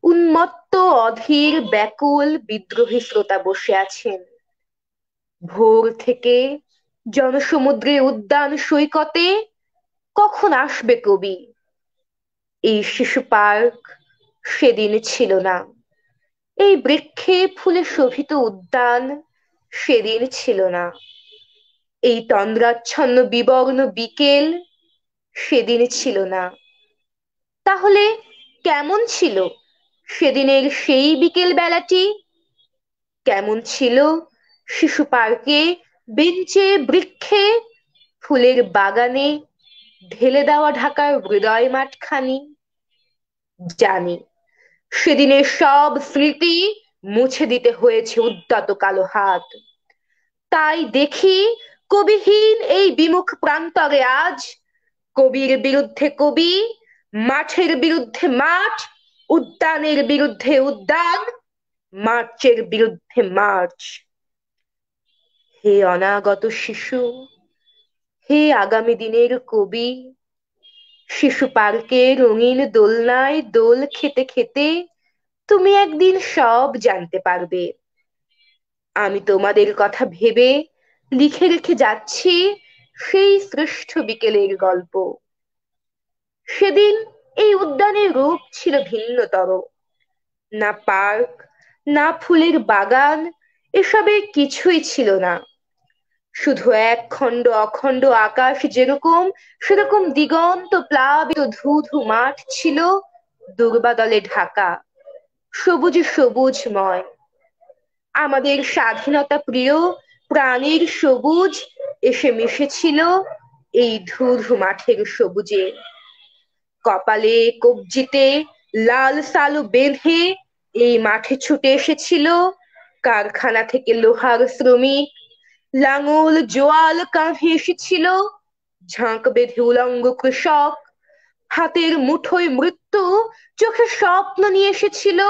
উন্মত্ত অধীর ব্যাকুল বিদ্রোহী শ্রোতা বসে আছেন। ভোর থেকে জনসমুদ্রে উদ্যান সৈকতে কখন আসবে কবি? এই শিশু পার্ক সেদিন ছিল না, এই বৃক্ষে ফুলে শোভিত উদ্যান সেদিন ছিল না, এই তন্দ্রাচ্ছন্ন বিবর্ণ বিকেল সেদিন ছিল না। তাহলে কেমন ছিল সেদিনের সেই বিকেল বেলাটি? কেমন ছিল শিশু পার্কে, বেঞ্চে, বৃক্ষে, ফুলের বাগানে ঢেলে দেওয়া ঢাকার হৃদয় মাঠখানি? জানি সেদিনের সব স্মৃতি মুছে দিতে হয়েছে উদ্যত কালো হাত। তাই দেখি কবিহীন এই বিমুখ প্রান্তরে আজ কবির বিরুদ্ধে কবি, মাঠের বিরুদ্ধে মাঠ, উদ্যানের বিরুদ্ধে উদ্যান, মার্চের বিরুদ্ধে মার্চ। হে অনাগত শিশু, হে আগামী দিনের কবি, শিশু পার্কে রঙিন দোলনায় দোল খেতে খেতে তুমি একদিন সব জানতে পারবে। আমি তোমাদের কথা ভেবে লিখে রেখে যাচ্ছি সেই শ্রেষ্ঠ বিকেলের গল্প। সেদিন এই উদ্যানের রূপ ছিল ভিন্নতর। না পার্ক, না ফুলের বাগান, এসবের কিছুই ছিল না। শুধু এক খণ্ড অখণ্ড আকাশ যেরকম, সেরকম দিগন্ত প্লাবিত ধূ ধূ মাঠ ছিল দুর্বাদলে ঢাকা, সবুজে সবুজময়। আমাদের স্বাধীনতা প্রিয় প্রাণীর সবুজ এসে মিশেছিল এই ধূ ধূ মাঠের সবুজে। কপালে কবজিতে লাল সালু বেঁধে এই মাঠে ছুটে এসেছিল কারখানা থেকে লোহার শ্রমিক, লাঙল জোয়াল কাঁধে এসেছিল ঝাঁক বেঁধে উলঙ্গ কৃষক, হাতের মুঠোয় মৃত্যু, চোখে স্বপ্ন নিয়ে এসেছিল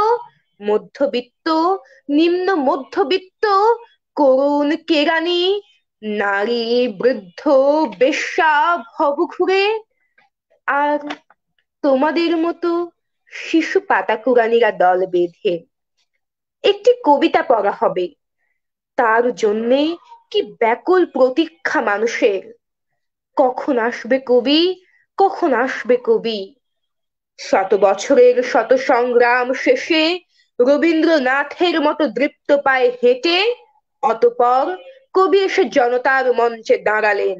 মধ্যবিত্ত, নিম্ন মধ্যবিত্ত, করুণ কেরানি, নারী, বৃদ্ধ, বেশ্যা, ভবঘুরে, আর তোমাদের মতো শিশু পাতাকুরানিরা দল বেঁধে। একটি কবিতা পড়া হবে, তার জন্যে কি ব্যাকুল প্রতীক্ষা মানুষের। কখন আসবে কবি, কখন আসবে কবি? শত বছরের শত সংগ্রাম শেষে রবীন্দ্রনাথের মতো দৃপ্ত পায়ে হেঁটে অতঃপর কবি এসে জনতার মঞ্চে দাঁড়ালেন।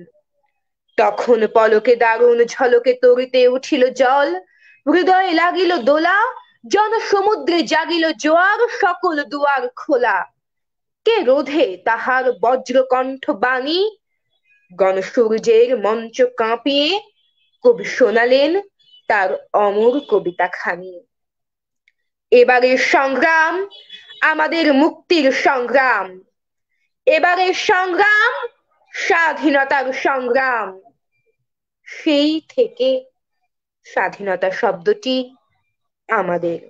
তখন পলকে দারুণ ঝলকে তরিতে উঠিল জল, হৃদয়ে লাগিল দোলা, জনসমুদ্রে জাগিল জোয়ার, সকল দুয়ার খোলা। কে রোধে তাহার বজ্রকণ্ঠ বাণী? গণসূর্যের মঞ্চ কাঁপিয়ে কবি শোনালেন তার অমর কবিতা খানি। এবারের সংগ্রাম আমাদের মুক্তির সংগ্রাম, এবারের সংগ্রাম স্বাধীনতার সংগ্রাম। সেই থেকে স্বাধীনতা শব্দটি আমাদের।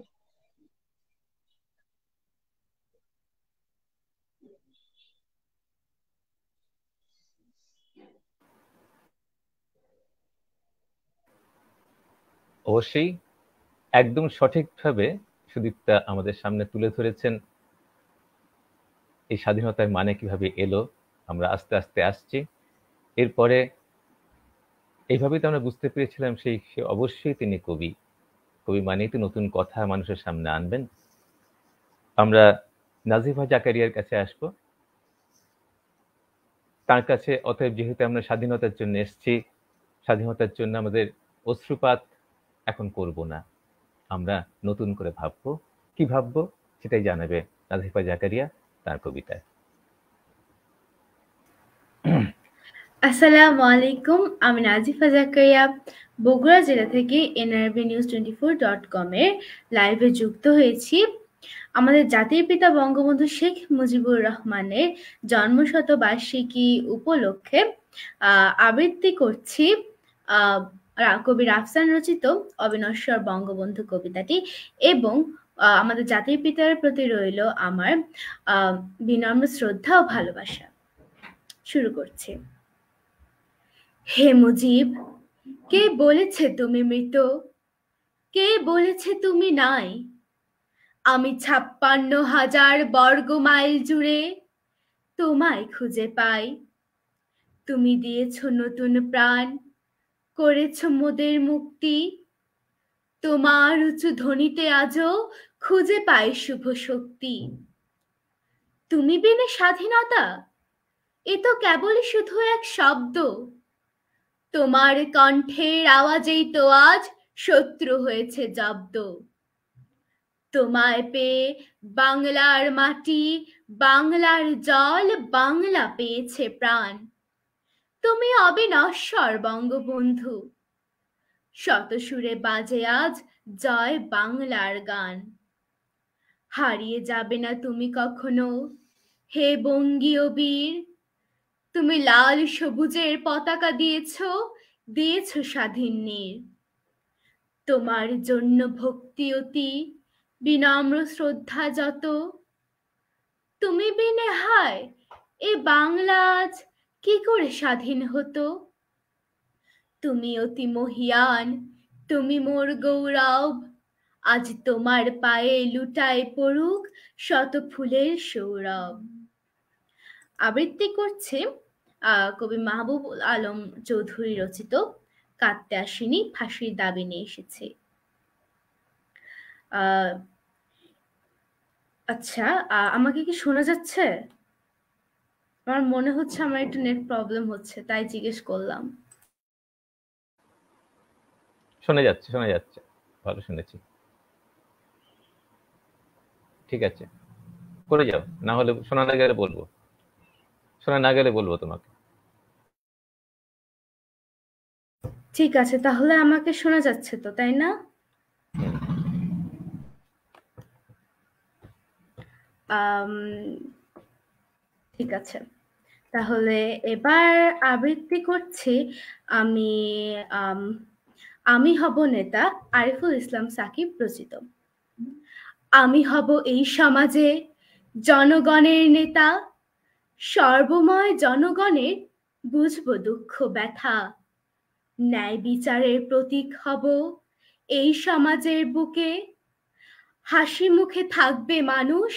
অবশ্যই একদম সঠিকভাবে সুদীপ্তা আমাদের সামনে তুলে ধরেছেন এই স্বাধীনতার মানে কিভাবে এলো। আমরা আস্তে আস্তে আসছি। এরপরে এইভাবেই তো আমরা বুঝতে পেরেছিলাম সে অবশ্যই তিনি কবি। কবি মানেই তো নতুন কথা মানুষের সামনে আনবেন। আমরা নাজিফা জাকারিয়ার কাছে আসব। তার কাছে অতএব যেহেতু আমরা স্বাধীনতার জন্য এসেছি, স্বাধীনতার জন্য আমাদের অশ্রুপাত এখন করব না, আমরা নতুন করে ভাববো। কি ভাববো সেটাই জানাবে নাজিফা জাকারিয়া তার কবিতায়। আসসালামু আলাইকুম, আমি নাজিফা জাকারিয়া বগুড়া জেলা থেকে NRB News 24.com এর লাইভে যুক্ত হয়েছি। আমাদের জাতির পিতা বঙ্গবন্ধু শেখ মুজিবুর রহমানের জন্মশতবার্ষিকী উপলক্ষে আবৃত্তি করছি কবি রাফসান রচিত অবিনশ্বর বঙ্গবন্ধু কবিতাটি এবং আমাদের জাতির পিতার প্রতি রইল আমার বিনম্র শ্রদ্ধা ও ভালোবাসা। শুরু করছি। হে মুজিব, কে বলেছে তুমি মৃত? কে বলেছে তুমি নাই? আমি ৫৬,০০০ বর্গ মাইল জুড়ে তোমায় খুঁজে পাই। তুমি দিয়েছ নতুন প্রাণ, করেছ মোদের মুক্তি। তোমার উঁচু ধ্বনিতে আজও খুঁজে পাই শুভ শক্তি। তুমি বিনে স্বাধীনতা, এ তো কেবলই শুধু এক শব্দ। তোমার কণ্ঠের আওয়াজেই তো আজ শত্রু হয়েছে জব্দ। তোমায় পেয়ে বাংলার মাটি, বাংলার জল, বাংলা পেয়েছে প্রাণ। তুমি অবিনশ্বর বঙ্গবন্ধু, শত সুরে বাজে আজ জয় বাংলার গান। হারিয়ে যাবে না তুমি কখনো হে বঙ্গীয় বীর। তুমি লাল সবুজের পতাকা দিয়েছ স্বাধীন নীর। তোমার জন্য ভক্তি অতি, বিনম্র শ্রদ্ধা যত। তুমি বিনে হায় এ বাংলা আজ কি করে স্বাধীন হতো। তুমি অতি মহিয়ান, তুমি মোর গৌরব। আজ তোমার পায়ে লুটায় পড়ুক শত ফুলের সৌরভ। আবৃত্তি করছে কবি মাহবুবুল আলম চৌধুরী রচিত কাঁদতে আসিনি, ফাঁসির দাবি নিয়ে এসেছে। আচ্ছা, আমাকে কি শোনা যাচ্ছে? আমার মনে হচ্ছে আমার একটু নেট প্রবলেম হচ্ছে, তাই জিজ্ঞেস করলাম। শোনা যাচ্ছে, শোনা যাচ্ছে, ভালো শুনেছি। ঠিক আছে, করে যাও, না হলে শোনা না গেলে বলবো, শোনা না গেলে বলবো তোমাকে। ঠিক আছে, তাহলে আমাকে শোনা যাচ্ছে তো, তাই না? ঠিক আছে, তাহলে এবার আবৃত্তি করছি আমি আমি হব নেতা, আরিফুল ইসলাম সাকিব রচিত। আমি হব এই সমাজে জনগণের নেতা, সর্বময় জনগণের বুঝব দুঃখ ব্যথা। ন্যায় বিচারের প্রতীক হব এই সমাজের বুকে। হাসি মুখে থাকবে মানুষ,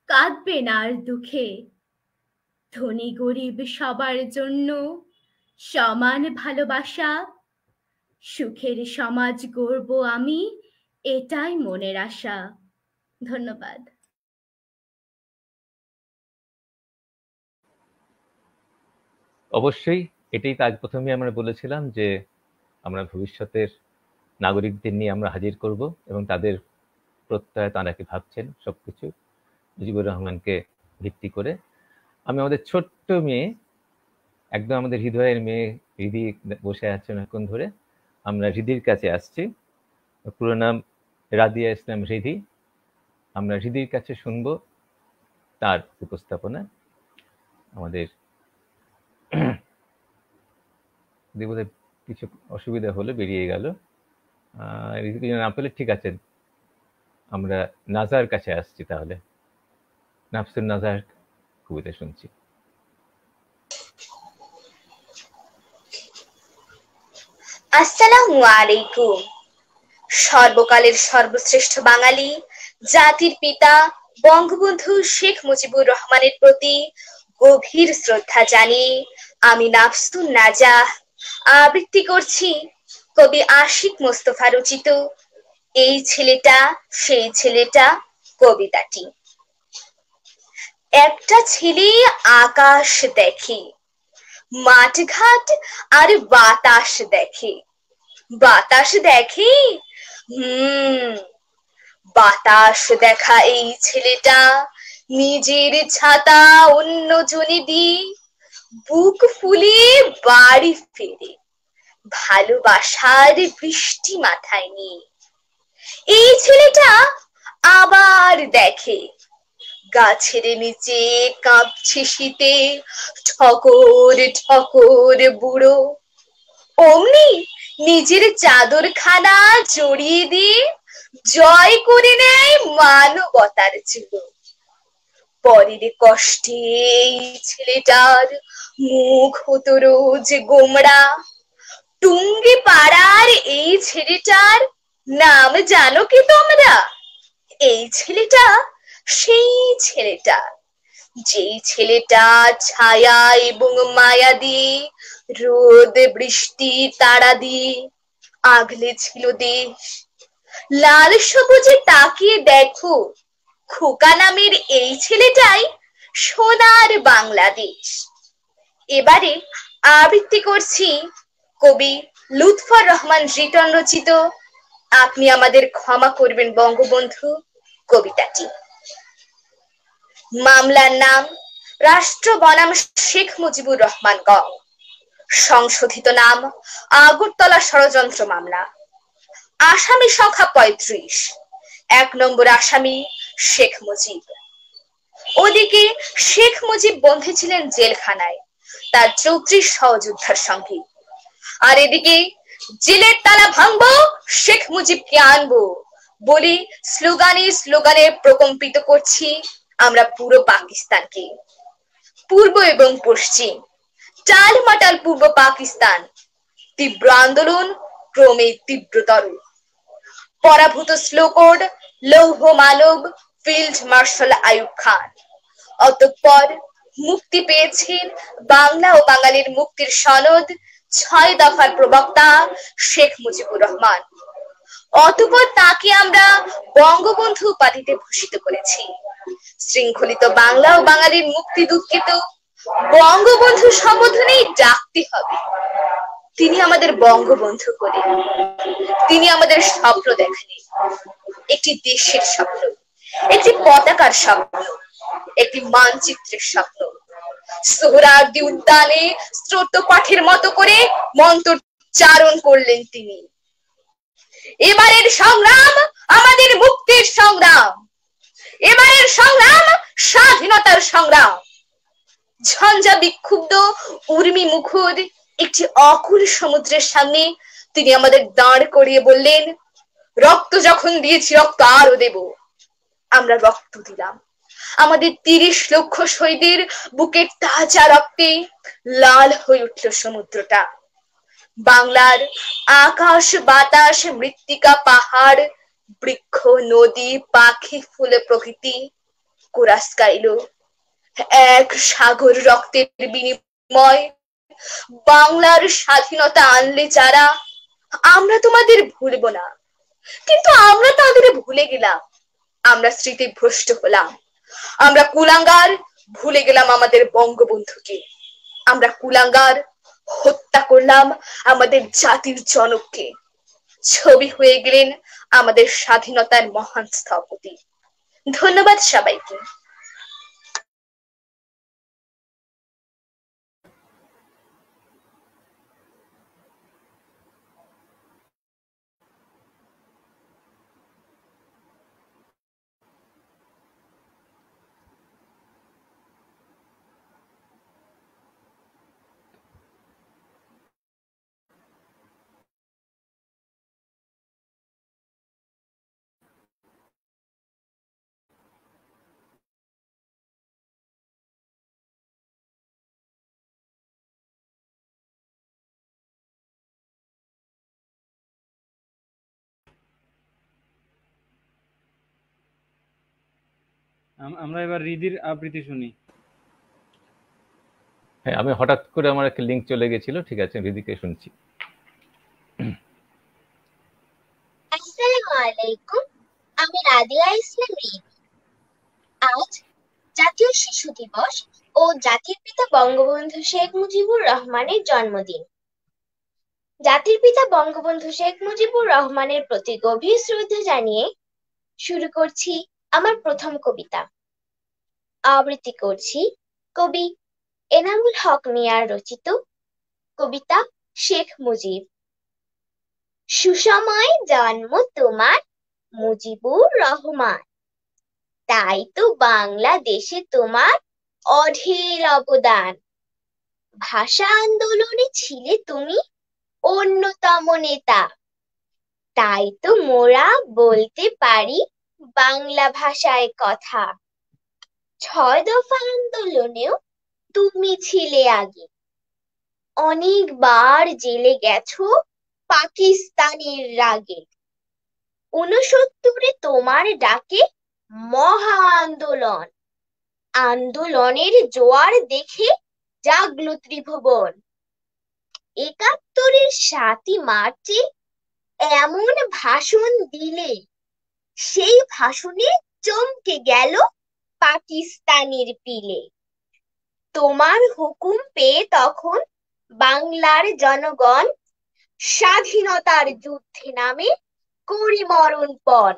কাঁদবে না আর দুঃখে। ধনী গরিব সবার জন্য সমান ভালোবাসা। সুখের সমাজ গড়ব আমি, এটাই মনের আশা। ধন্যবাদ। অবশ্যই এটাই তো আজ প্রথমে আমরা বলেছিলাম যে আমরা ভবিষ্যতের নাগরিকদের নিয়ে আমরা হাজির করব এবং তাদের প্রত্যয় তাঁরা কি ভাবছেন সবকিছু মুজিবুর রহমানকে ভিত্তি করে। আমি আমাদের ছোট্ট মেয়ে, একদম আমাদের হৃদয়ের মেয়ে হৃদি বসে আছে অনেকক্ষণ ধরে, আমরা হৃদির কাছে আসছি। পুরো নাম রাদিয়া ইসলাম হৃদি। আমরা হৃদির কাছে শুনব তার উপস্থাপনা। আমাদের বোধহয় কিছু অসুবিধা হলে বেরিয়ে গেল, না পেলে ঠিক আছে, আমরা নাজার কাছে আসছি। তাহলে নাফসুন নাজার কবিতা শুনছি। আসসালামু আলাইকুম। সর্বকালের সর্বশ্রেষ্ঠ বাঙালি, জাতির পিতা বঙ্গবন্ধু শেখ মুজিবুর রহমানের প্রতি গভীর শ্রদ্ধা জানিয়ে আমি নাফসুন নাজাহ আবৃত্তি করছি কবি আশিক মোস্তফা রচিত এই ছেলেটা সেই ছেলেটা কবিতাটি। একটা ছেলে আকাশ দেখে, মাঠঘাট আর বাতাস দেখে। বাতাস দেখে, বাতাস দেখা এই ছেলেটা নিজের ছাতা অন্য জনে দিয়ে বুক ফুলিয়ে বাড়ি ফেরে ভালোবাসার বৃষ্টি মাথায় নিয়ে। এই ছেলেটা আবার দেখে গাছের নিচে কাঁপছে শীতে ঠকর ঠকর বুড়ো, অমনি নিজের চাদরখানা জড়িয়ে দিয়ে জয় করে নেয় মানবতার জীবন। পরের কষ্টে এই ছেলেটার মুখ হতো রোজ গোমড়া। টুঙ্গি পাড়ার এই ছেলেটার নাম জানো কি তোমরা? এই ছেলেটা সেই ছেলেটা, যেই ছেলেটা ছায়া এবং মায়া দিয়ে, রোদ বৃষ্টি তারা দিয়ে আগলে ছিল দেশ। লাল সবুজে তাকিয়ে দেখো, খোকা নামের এই ছেলেটাই সোনার বাংলাদেশ। এবারে আবৃত্তি করছি কবি লুৎফর রহমান রিটন রচিত আপনি আমাদের ক্ষমা করবেন বঙ্গবন্ধু কবিতাটি। মামলার নাম রাষ্ট্র বনাম শেখ মুজিবুর রহমান গ, সংশোধিত নাম আগরতলা ষড়যন্ত্র মামলা। আসামি সংখ্যা ৩৫। ১ নম্বর আসামি শেখ মুজিব। ওদিকে শেখ মুজিব বন্দী ছিলেন জেলখানায় তার ৩৪ সহযোদ্ধার সঙ্গে, আর এদিকে জেলের তালা ভাঙবো, শেখ মুজিবকে আনবো বলে স্লোগানে স্লোগানে প্রকম্পিত করছি আমরা পুরো পাকিস্তানকে। পূর্ব এবং পশ্চিম, টালমাটাল পূর্ব পাকিস্তান, তীব্র আন্দোলন ক্রমে তীব্রতর। পরাভূত স্লোকোড লৌহ মানব ফিল্ড মার্শাল আইয়ুব খান। অতঃপর মুক্তি পেয়েছেন বাংলা ও বাঙালির মুক্তির সনদ ৬ দফার প্রবক্তা শেখ মুজিবুর রহমান। অতঃপর তাকে আমরা বঙ্গবন্ধু উপাধিতে ভূষিত করেছি। শৃঙ্খলিত বাংলা ও বাঙালির মুক্তিদূতকে তো বঙ্গবন্ধু সম্বোধনেই ডাকতে হবে। তিনি আমাদের বঙ্গবন্ধু হলেন, তিনি আমাদের স্বপ্ন দেখালেন, একটি দেশের স্বপ্ন, একটি পতাকার স্বপ্ন, একটি মানচিত্রের স্বপ্ন। সোহরাওয়ার্দী উদ্যানে স্তোত্র পাঠের মতো করে মন্ত্রোচ্চারণ করলেন তিনি, এবারের সংগ্রাম আমাদের মুক্তির সংগ্রাম, এবারের সংগ্রাম স্বাধীনতার সংগ্রাম। ঝঞ্ঝা বিক্ষুব্ধ উর্মি মুখর একটি অকুল সমুদ্রের সামনে তিনি আমাদের দাঁড় করিয়ে বললেন, রক্ত যখন দিয়েছি রক্ত আরো দেব। আমরা রক্ত দিলাম। আমাদের ৩০ লক্ষ শহীদের বুকের তাজা রক্তে লাল হয়ে উঠল সমুদ্রটা। বাংলার আকাশ বাতাস মৃত্তিকা পাহাড় বৃক্ষ নদী পাখি ফুলে প্রকৃতি কোরাস গাইল এক সাগর রক্তের বিনিময়। বাংলার স্বাধীনতা আনলে যারা, আমরা তোমাদের ভুলব না, কিন্তু আমরা তাদের ভুলে গেলাম। আমরা স্মৃতি ভ্রষ্ট হলাম, আমরা কুলাঙ্গার, ভুলে গেলাম আমাদের বঙ্গবন্ধুকে। আমরা কুলাঙ্গার, হত্যা করলাম আমাদের জাতির জনককে। ছবি হয়ে গেলেন আমাদের স্বাধীনতার মহান স্থপতি। ধন্যবাদ সবাইকে। আমরা এবার রিদির আবৃত্তি শুনি। হ্যাঁ, আমি হঠাৎ করে আমার একটা লিঙ্ক চলে গেছিল। ঠিক আছে, রিদিকে শুনছি। আসসালামু আলাইকুম, আমি রাদিয়া ইসলাম রিদি। আজ জাতীয় শিশু দিবস ও জাতির পিতা বঙ্গবন্ধু শেখ মুজিবুর রহমানের জন্মদিন। জাতির পিতা বঙ্গবন্ধু শেখ মুজিবুর রহমানের প্রতি গভীর শ্রদ্ধা জানিয়ে শুরু করছি আমার প্রথম কবিতা। আবৃত্তি করছি কবি এনামুল হক মিয়ার রচিত কবিতা শেখ মুজিব। সুসময় জন্ম তোমার মুজিবুর রহমান, তাই তো বাংলাদেশে তোমার অঢেল অবদান। ভাষা আন্দোলনে ছিলে তুমি অন্যতম নেতা। তাই তো মোরা বলতে পারি বাংলা ভাষায় কথা। ৬ দফা আন্দোলনেও তুমি ছিলে আগে, অনেকবার জেলে গেছো পাকিস্তানের রাগে। ৬৯-এ তোমার ডাকে মহা আন্দোলন, আন্দোলনের জোয়ার দেখে জাগলো ত্রিভুবন। ৭১-এর ৭ই মার্চে এমন ভাষণ দিলে, সেই ভাষণে চমকে গেল পাকিস্তানের পিলে। তোমার হুকুম পেয়ে তখন বাংলার জনগণ স্বাধীনতার যুদ্ধে নামে করি মরণপণ।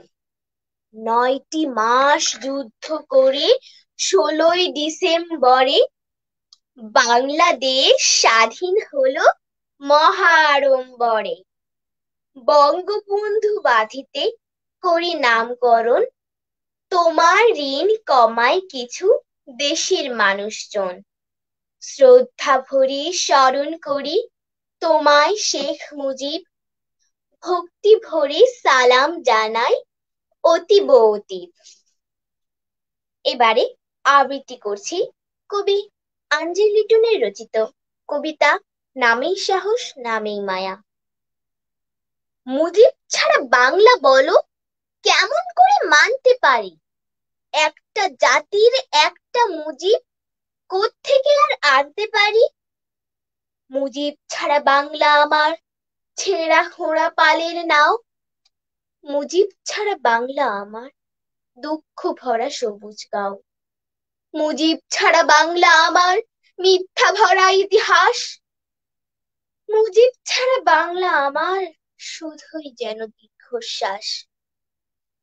৯টি মাস যুদ্ধ করে ১৬ই ডিসেম্বরে বাংলাদেশ স্বাধীন হলো মহা আড়ম্বরে। বঙ্গবন্ধু বাঁধিতে করি নামকরণ, তোমার ঋণ কমায় কিছু দেশের মানুষজন। শ্রদ্ধা ভরে স্মরণ করি তোমায় শেখ মুজিব, ভক্তি ভরে সালাম জানাই অতীব অতীব। এবারে আবৃত্তি করছি কবি আঞ্জলি লিটনের রচিত কবিতা নামেই সাহস নামেই মায়া। মুজিব ছাড়া বাংলা বলো কেমন করে মানতে পারি? একটা জাতির একটা মুজিব কোত্থেকে আর আনতে পারি? মুজিব ছাড়া বাংলা আমার ছেঁড়া খোঁড়া পালের নাও, মুজিব ছাড়া বাংলা আমার দুঃখ ভরা সবুজ গাও। মুজিব ছাড়া বাংলা আমার মিথ্যা ভরা ইতিহাস, মুজিব ছাড়া বাংলা আমার শুধুই যেন দীর্ঘশ্বাস।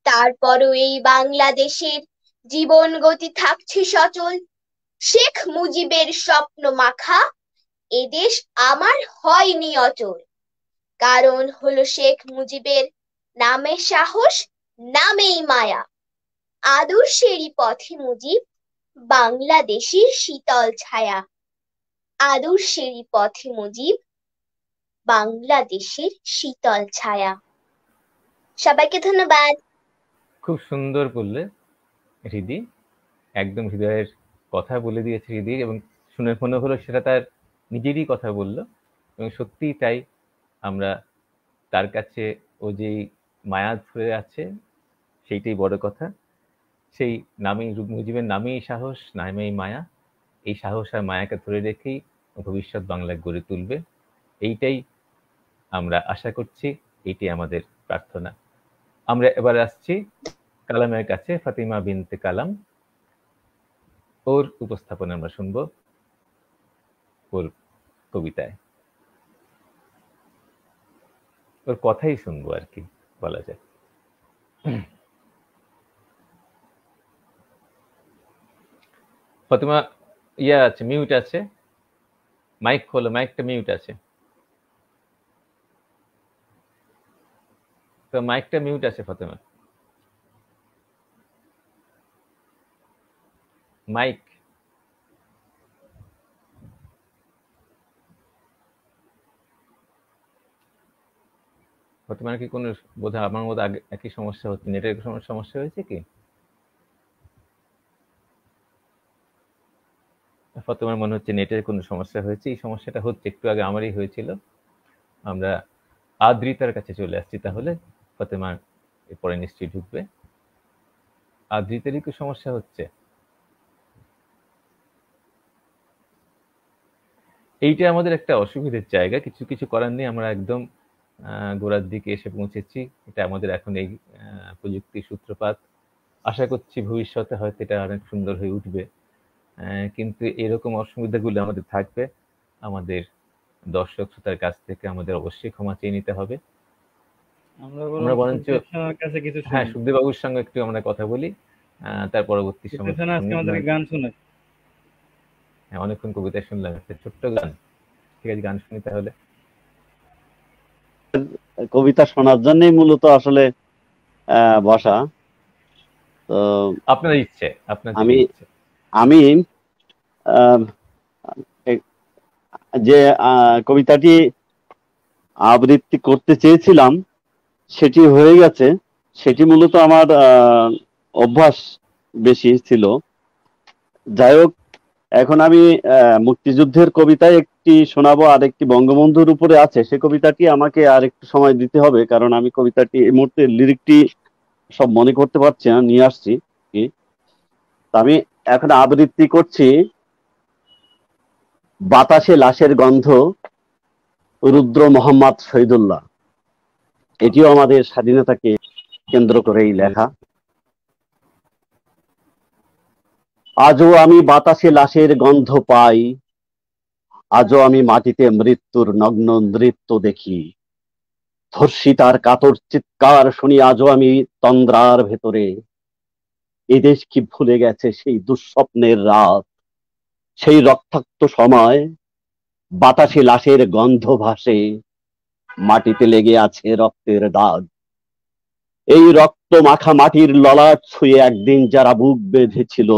তারপরও এই বাংলাদেশের জীবন গতি থাকছে সচল, শেখ মুজিবের স্বপ্ন মাখা এদেশ আমার হয়নি অচল। কারণ হলো শেখ মুজিবের নামে সাহস নামেই মায়া। আদর্শেরই পথে মুজিব বাংলাদেশের শীতল ছায়া। আদর্শেরই পথে মুজিব বাংলাদেশের শীতল ছায়া। সবাইকে ধন্যবাদ। খুব সুন্দর বললে হৃদি, একদম হৃদয়ের কথা বলে দিয়েছে হৃদি, এবং শুনে মনে হলো সেটা তার নিজেরই কথা বললো, এবং সত্যিই তাই। আমরা তার কাছে ও যেই মায়া ধরে আছে সেইটাই বড় কথা। সেই নামেই মুজিবের নামেই সাহস নামেই মায়া, এই সাহস আর মায়াকে ধরে রেখেই ভবিষ্যৎ বাংলা গড়ে তুলবে, এইটাই আমরা আশা করছি, এইটাই আমাদের প্রার্থনা। আমরা এবার আসছি কালামের কাছে, ফাতিমা বিনতে কালাম। ওর উপস্থাপনা আমরা শুনবো ওর কবিতায়, ওর কথাই শুনবো আর কি বলা যায়। ফাতিমা ইয়া আছে, মিউট আছে, মাইক খোলো, মাইকটা মিউট আছে, তো মাইকটা মিউট আছে ফাতিমা, মাইক। ফাতিমার কি কোনো বোধহয় আমার মতো আগে একই সমস্যা হচ্ছে, নেটের সমস্যা হয়েছে কি? ফাতিমার মনে হচ্ছে নেটের কোনো সমস্যা হয়েছে, এই সমস্যাটা হচ্ছে, একটু আগে আমারই হয়েছিল। আমরা আদ্রিতার কাছে চলে আসছি, তাহলে ফাতিমার এরপরে নিশ্চয়ই ঢুকবে। আদ্রিতারই কি সমস্যা হচ্ছে? এইটা আমাদের একটা অসুবিধার জায়গা, কিছু কিছু করার নেই, আমরা একদম গোড়ার দিকে এসে পৌঁছেছি। এটা আমাদের এখন এই প্রযুক্তির সূত্রপাত, আশা করছি ভবিষ্যতে হয়তো এটা অনেক সুন্দর হয়ে উঠবে, কিন্তু এরকম অসুবিধাগুলো আমাদের থাকবে। আমাদের দর্শক শ্রোতার কাছ থেকে আমাদের অবশ্যই ক্ষমা চেয়ে নিতে হবে। আমরা বরঞ্চ হ্যাঁ সুখদেব বাবুর সঙ্গে একটু আমরা কথা বলি, তার পরবর্তী সময় গান শোনাই। হ্যাঁ, অনেকক্ষণ কবিতা শুনলাম, একটা ছোট্ট গান। ঠিক আছে, গান শুনি তাহলে। কবিতা শোনার জন্যই মূলত আসলে বসা। তো আপনার ইচ্ছে, আমি যে কবিতাটি আবৃত্তি করতে চেয়েছিলাম, সেটি হয়ে গেছে। সেটি মূলত আমার অভ্যাস বেশি ছিল। যাই হোক, এখন আমি মুক্তিযুদ্ধের কবিতায় একটি শোনাবো, আর একটি বঙ্গবন্ধুর উপরে আছে। সে কবিতাটি আমাকে আর একটু সময় দিতে হবে, কারণ আমি কবিতাটি এই মুহূর্তে লিরিকটি সব মনে করতে পারছি না, নিয়ে আসছি কি। আমি এখন আবৃত্তি করছি বাতাসে লাশের গন্ধ, রুদ্র মোহাম্মদ শহীদুল্লাহ। এটিও আমাদের স্বাধীনতাকে কেন্দ্র করেই লেখা। আজও আমি বাতাসে লাশের গন্ধ পাই, আজও আমি মাটিতে মৃত্যুর নগ্ন নৃত্য দেখি, ধর্ষিতার কাতর চিৎকার শুনি আজও আমি তন্দ্রার ভেতরে। এদেশ কি ভুলে গেছে সেই দুঃস্বপ্নের রাত, সেই রক্তাক্ত সময়? বাতাসে লাশের গন্ধ ভাসে, মাটিতে লেগে আছে রক্তের দাগ। এই রক্ত মাখা মাটির ললাট ছুঁয়ে একদিন যারা বুক বেঁধেছিল,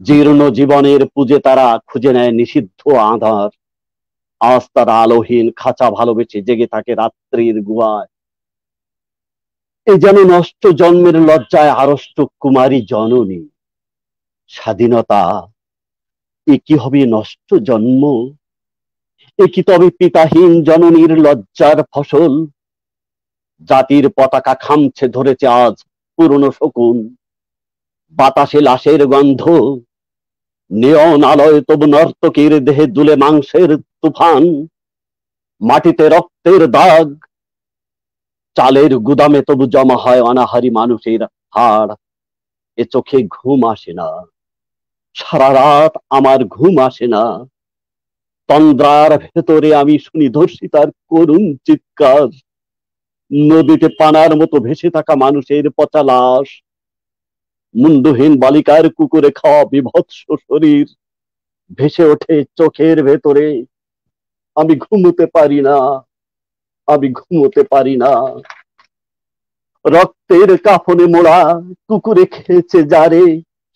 জীর্ণ জীবনের পুজে তারা খুঁজে নেয় নিষিদ্ধ আঁধার। আজ তারা আলোহীন খাঁচা ভালোবেসে জেগে থাকে রাত্রির গুহায়। এই যেন নষ্ট জন্মের লজ্জায় আড়ষ্ট কুমারী জননী। স্বাধীনতা এ কি হবে নষ্ট জন্ম? এ কি তবে পিতাহীন জননীর লজ্জার ফসল? জাতির পতাকা খামছে ধরেছে আজ পুরনো শকুন। বাতাসে লাশের গন্ধ, নিয়ন আলোয় তবু নর্তকীর দেহে দুলে মাংসের তুফান। মাটিতে রক্তের দাগ, চালের গুদামে তবু জমা হয় অনাহারী মানুষের হাড়। এ চোখে ঘুম আসে না, সারা রাত আমার ঘুম আসে না। তন্দ্রার ভেতরে আমি শুনি ধর্ষিতার করুণ চিৎকার। নদীতে পানার মতো ভেসে থাকা মানুষের পচা লাশ, মুন্ডহীন বালিকার কুকুরে খাওয়া বিভৎস শরীর ভেসে ওঠে চোখের ভেতরে। আমি ঘুমোতে পারি না, আমি ঘুমোতে পারি না। রক্তের কাফনে মোড়া কুকুরে খেয়েছে যারে,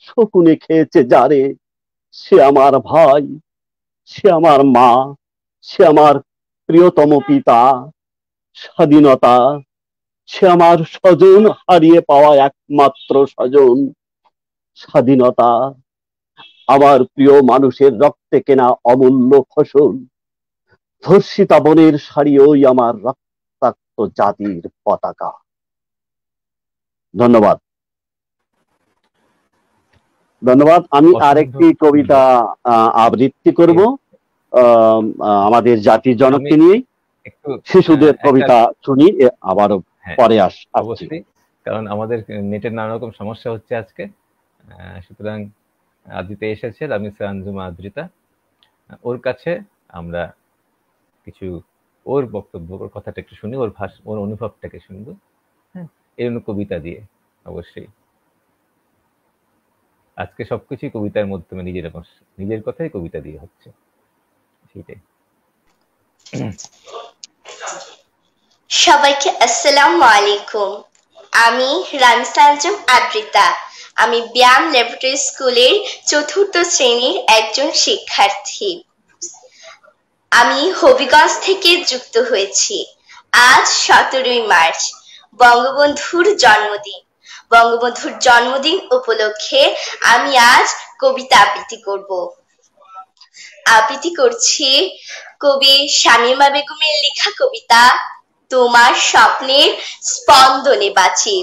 শকুনে খেয়েছে যারে, সে আমার ভাই, সে আমার মা, সে আমার প্রিয়তম পিতা। স্বাধীনতা সে আমার স্বজন, হারিয়ে পাওয়া একমাত্র স্বজন। স্বাধীনতা আমার প্রিয় মানুষের রক্তে কেনা অমূল্য ফসল। ধর্ষিতা বনের শাড়ি ওই আমার রক্তাক্ত জাতির পতাকা। ধন্যবাদ, ধন্যবাদ। আমি আরেকটি কবিতা আবৃত্তি করব আমাদের জাতির জনককে নিয়ে। শিশুদের কবিতা শুনি, আবারও পরে আসছি, কারণ আমাদের নেটের নানা রকম সমস্যা হচ্ছে আজকে। সুতরাং আদিতে এসেছে রামিসা আঞ্জুমা আদ্রিতা, ওর কাছে আমরা কিছু ওর বক্তব্য, ওর কথাটা একটু শুনি, ওর ওর অনুভবটাকে শুনবো। হ্যাঁ, এই কবিতা দিয়ে অবশ্যই আজকে সবকিছু কবিতার মাধ্যমে নিজের কথাই কবিতা দিয়ে হচ্ছে, সেটাই। সবাইকে আসসালামু আলাইকুম। আমি রামিসা আঞ্জুম আদ্রিতা। আমি ব্যায়াম ল্যাবরেটরি স্কুলের ৪র্থ শ্রেণীর একজন শিক্ষার্থী। আমি হবিগঞ্জ থেকে যুক্ত হয়েছি। আজ ১৭ই মার্চ, বঙ্গবন্ধুর জন্মদিন। বঙ্গবন্ধুর জন্মদিন উপলক্ষে আমি আজ কবিতা আবৃত্তি করব। আবৃত্তি করছি কবি শামীমা বেগমের লেখা কবিতা তোমার স্বপ্নের স্পন্দনে বাঁচি।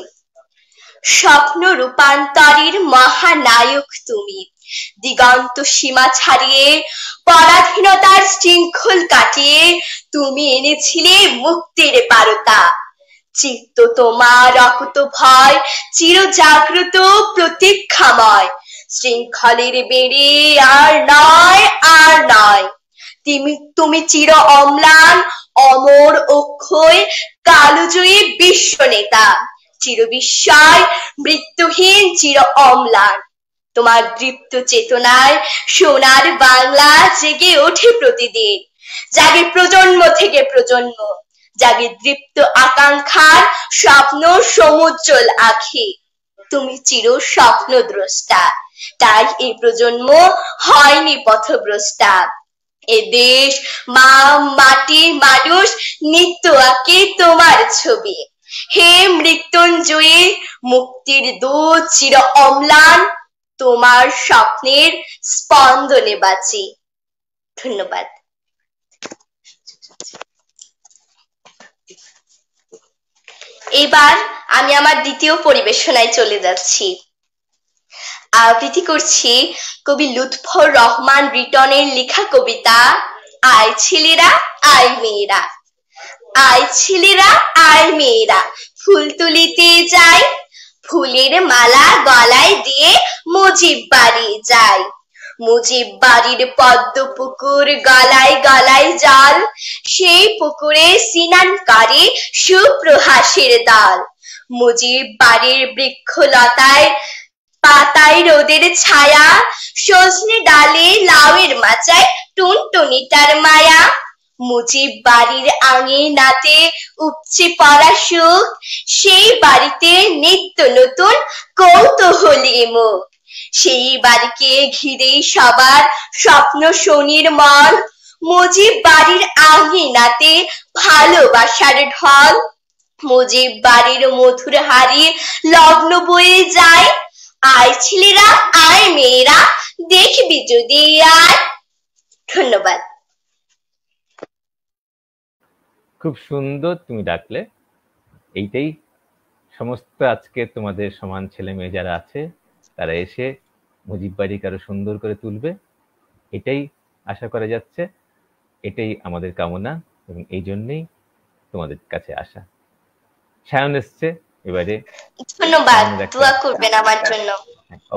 স্বপ্ন রূপান্তরের মহানায়ক তুমি, দিগন্ত সীমা ছাড়িয়ে পরাধীনতার শৃঙ্খল কাটিয়ে তুমি এনেছিলে মুক্তির বারতা। চিত্ত তোমার অকুত ভয়, চির জাগ্রত প্রতীক্ষাময়। শৃঙ্খলের বেড়ে আর নয়, আর নয়। তুমি চির অম্লান, অমর অক্ষয়, কালজয়ী বিশ্ব নেতা। চির বিস্ময়, মৃত্যুহীন, চির অম্লান। তোমার দীপ্ত চেতনায় সোনার বাংলা জেগে ওঠে প্রতিদিন। জাগে প্রজন্ম থেকে প্রজন্ম, জাগে দীপ্ত আকাঙ্ক্ষার স্বপ্ন সমুজ্জ্বল আখি। তুমি চির স্বপ্ন দ্রষ্টা, তাই এই প্রজন্ম হয়নি পথভ্রষ্টা। এ দেশ, মা, মাটি, মানুষ নিত্য আঁকে তোমার ছবি। হে মৃত্যুঞ্জয়ী, মুক্তির দূত চির অম্লান, তোমার স্বপ্নের স্পন্দনে বাঁচি। ধন্যবাদ। এবার আমি আমার দ্বিতীয় পরিবেশনায় চলে যাচ্ছি। আবৃত্তি করছি কবি লুৎফর রহমান রিটনের লেখা কবিতা আয় ছেলেরা আয় মেয়েরা। আয় ছেলেরা আয় মেয়েরা, ফুল তুলিতে যাই, ফুলের মালা গলায় দিয়ে মুজিব বাড়ি যাই। মুজিব বাড়ির পদ্ম পুকুর, গলায় গলায় জল, সেই পুকুরে স্নান করে সুপ্রহাসের দল। মুজিব বাড়ির বৃক্ষলতায় পাতায় রোদের ছায়া, সজনে ডালে লাউয়ের মাচায় টুনটুনিটার মায়া। মুজিব বাড়ির আঙিনাতে উপচে পড়া সুখ, সেই বাড়িতে নিত্য নতুন কৌতূহলী মুখ। সেই বাড়িকে ঘিরে সবার স্বপ্ন শনির মন, মুজিব বাড়ির আঙিনাতে ভালোবাসার ঢল। মুজিব বাড়ির মধুর হাড়ি লগ্ন বয়ে যায়, আয় ছেলেরা আয় মেয়েরা, দেখবি যদি আয়। ধন্যবাদ। খুব সুন্দর তুমি ডাকলে। এইটাই সমস্ত আজকে তোমাদের সমান ছেলে মেয়ে যারা আছে তারা এসে মুজিব বাড়িকে আরো সুন্দর করে তুলবে, এটাই আশা করা যাচ্ছে, এটাই আমাদের কামনা, এবং এই জন্যই তোমাদের কাছে আসা। সায়ন এসছে এবারে। ধন্যবাদ, দোয়া করবেন আমার জন্য।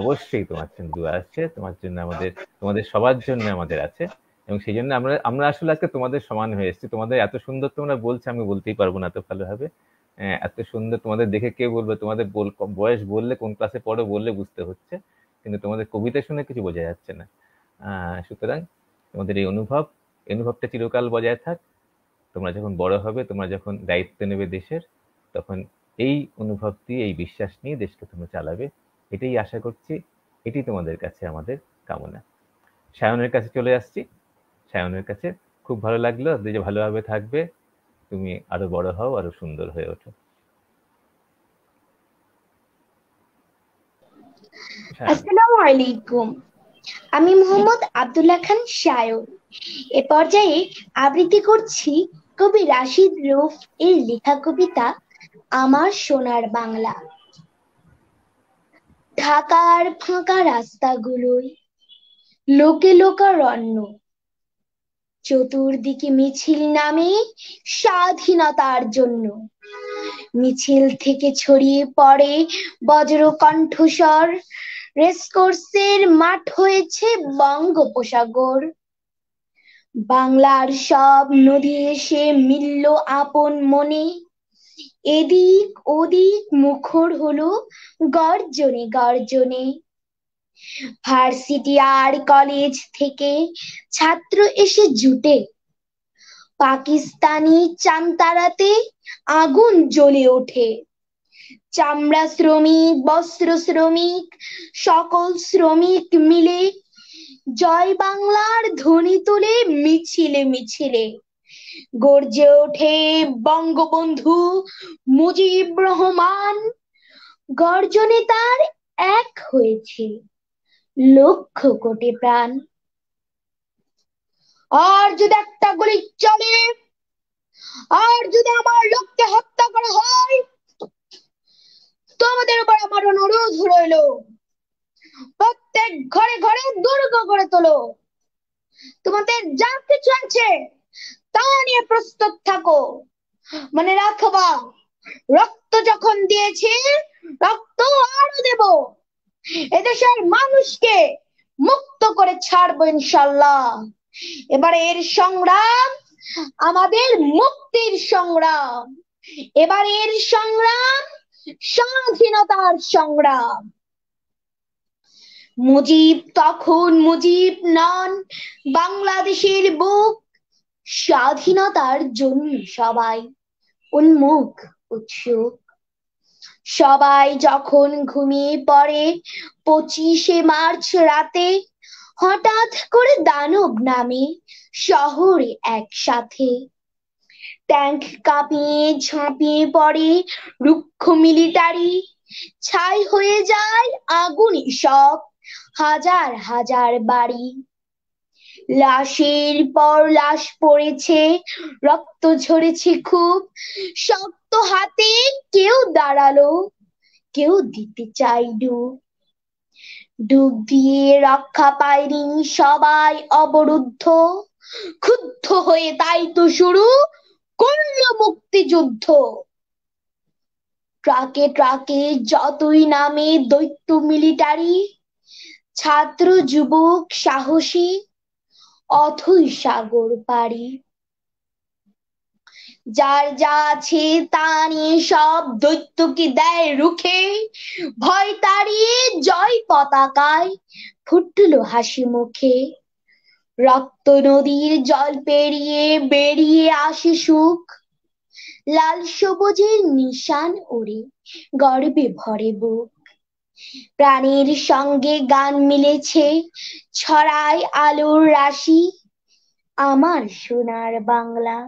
অবশ্যই তোমার জন্য দোয়া আছে, তোমার জন্য আমাদের, তোমাদের সবার জন্য আমাদের আছে, এবং সেই জন্য আমরা আসলে আজকে তোমাদের সমান হয়ে এসেছি। তোমাদের এত সুন্দর তোমরা বলছো, আমি বলতেই পারবো না এত ভালোভাবে। এত সুন্দর তোমাদের দেখে কে বলবে, তোমাদের বয়স বললে, কোন ক্লাসে পড়ো বললে বুঝতে হচ্ছে, কিন্তু তোমাদের কবিতা শুনে কিছু বোঝা যাচ্ছে না। সুতরাং তোমাদের এই অনুভবটা চিরকাল বজায় থাক। তোমরা যখন বড় হবে, তোমরা যখন দায়িত্ব নেবে দেশের, তখন এই অনুভবটি, এই বিশ্বাস নিয়ে দেশকে তোমরা চালাবে, এটাই আশা করছি, এটি তোমাদের কাছে আমাদের কামনা। সায়নের কাছে চলে আসছি। সায়নের কাছে খুব ভালো লাগলো যে ভালোভাবে থাকবে, তুমি আরো বড় হও, আরো সুন্দর হয়ে ওঠো। আসসালামু আলাইকুম, আমি মোহাম্মদ আব্দুল্লাহ খান সায়ন। এ পর্যায়ে আবৃত্তি করছি কবি রাশিদ রউফ এর লেখা কবিতা আমার সোনার বাংলা। ঢাকার ফাঁকা রাস্তাগুলোয় লোকে লোকারণ্য, চতুর্দিকে মিছিল নামে স্বাধীনতার জন্য। মিছিল থেকে ছড়িয়ে পড়ে বজ্র কণ্ঠস্বর, রেসকোর্সের মাঠ হয়েছে বঙ্গোপসাগর। বাংলার সব নদী এসে মিলল আপন মনে, এদিক ওদিক মুখর হলো গর্জনে গর্জনে। ভার্সিটি আর কলেজ থেকে ছাত্র এসে জুটে, পাকিস্তানি চান্তারাতে আগুন জ্বলে ওঠে। চামড়া শ্রমিক, বস্ত্র শ্রমিক, সকল শ্রমিক মিলে জয় বাংলার ধ্বনি তুলে মিছিলে মিছিলে। গর্জে ওঠে বঙ্গবন্ধু মুজিব রহমান, গর্জনে তার এক হয়েছে লক্ষ কোটি প্রাণ। আর যদি একটা গুলি চলে, আর যদি আমার লোককে হত্যা করা হয়, তোমাদের উপর আমার অনুরোধ রইল, প্রত্যেক ঘরে ঘরে দুর্গ গড়ে তোলো। তোমাদের যা কিছু আছে তা নিয়ে প্রস্তুত থাকো। মনে রাখবা, রক্ত যখন দিয়েছি, রক্ত আরো দেব। এদেশের মানুষকে মুক্ত করে ছাড়বো ইনশাল্লাহ। এবারে এর সংগ্রাম আমাদের মুক্তির সংগ্রাম, এবারের সংগ্রাম স্বাধীনতার সংগ্রাম। মুজিব তখন মুজিব নন, বাংলাদেশের বুক স্বাধীনতার জন্য সবাই উন্মুখ উৎসুক। সবাই যখন ঘুমিয়ে পড়ে 25শে মার্চ রাতে, হঠাৎ করে দানব নামে শহরে একসাথে, ট্যাঙ্ক কাঁপিয়ে ঝাঁপিয়ে পড়ে রুক্ষ মিলিটারি, ছাই হয়ে যায় আগুনে সব হাজার হাজার বাড়ি। লাশের পর লাশ পড়েছে, রক্ত ঝরেছে খুব, শক্ত হাতে কেউ দাঁড়ালো, কেউ দিতে চাই ডুব। ডুব দিয়ে রক্ষা পায়নি সবাই অবরুদ্ধ, ক্ষুব্ধ হয়ে তাই তো শুরু করলো মুক্তিযুদ্ধ। ট্রাকে ট্রাকে যতই নামে দৈত্য মিলিটারি, ছাত্র যুবক সাহসী অথই সাগর পাড়ি। যার যা আছে তা নিয়ে সব দৈত্যকে দেয় রুখে, ভয় তাড়িয়ে জয় পতাকায় ফুটলো হাসি মুখে। রক্ত নদীর জল পেরিয়ে বেরিয়ে আসে সুখ, লাল সবুজের নিশান ওড়ে গর্বে ভরে বুক। প্রাণের সঙ্গে গান মিলেছে, ছড়ায় আলোর রাশি, আমার সোনার বাংলা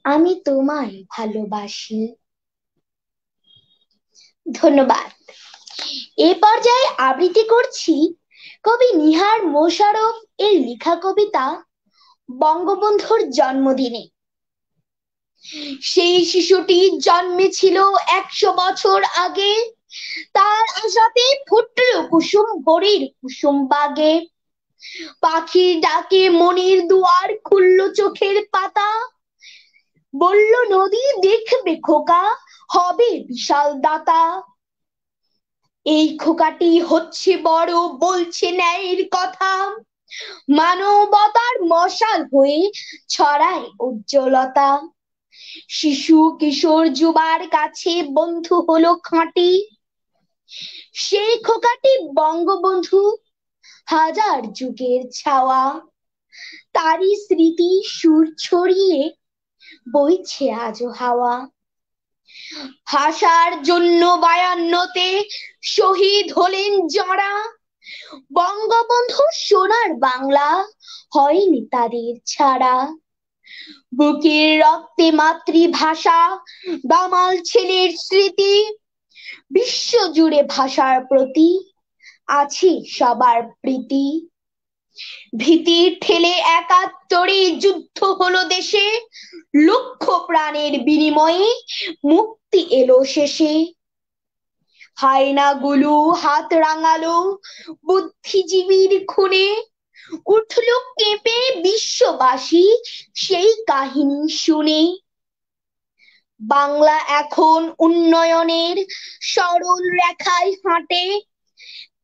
আমি তোমায় ভালোবাসি। ধন্যবাদ। এ পর্যায়ে আবৃত্তি করছি কবি নিহার মোশাররফ এর লেখা কবিতা বঙ্গবন্ধুর জন্মদিনে। সেই শিশুটি জন্মেছিল 100 বছর আগে, তার আশাতে ফুটলো কুসুম ভোরের কুসুম বাগে। পাখির ডাকে মনের দুয়ার খুললো চোখের পাতা, বলল নদী দেখবে খোকা হবে বিশাল দাতা। এই খোকাটি হচ্ছে বড়, বলছে ন্যায়ের কথা, মানবতার মশাল হয়ে ছড়ায় উজ্জ্বলতা। শিশু কিশোর যুবার কাছে বন্ধু হলো খাঁটি, সেই খোকাটি বঙ্গবন্ধু হাজার যুগের ছাওয়া। তারই স্মৃতি সুর ছড়িয়ে বইছে আজও হাওয়া। ভাষার জন্য 52তে শহীদ হলেন যারা, বঙ্গবন্ধু সোনার বাংলা হয়নি তাদের ছাড়া। বুকের রক্তে মাতৃভাষা, দামাল ছেলের স্মৃতি, বিশ্ব জুড়ে ভাষার প্রতি আছে সবার প্রীতি। ভীতির ঠেলে 71-এ যুদ্ধ হলো দেশে, লক্ষ প্রাণের বিনিময়ে মুক্তি এলো শেষে। হায়নাগুলো হাত রাঙালো বুদ্ধিজীবীর খুনে, উঠলো কেঁপে বিশ্ববাসী সেই কাহিনী শুনে। বাংলা এখন উন্নয়নের সরল রেখায় হাঁটে,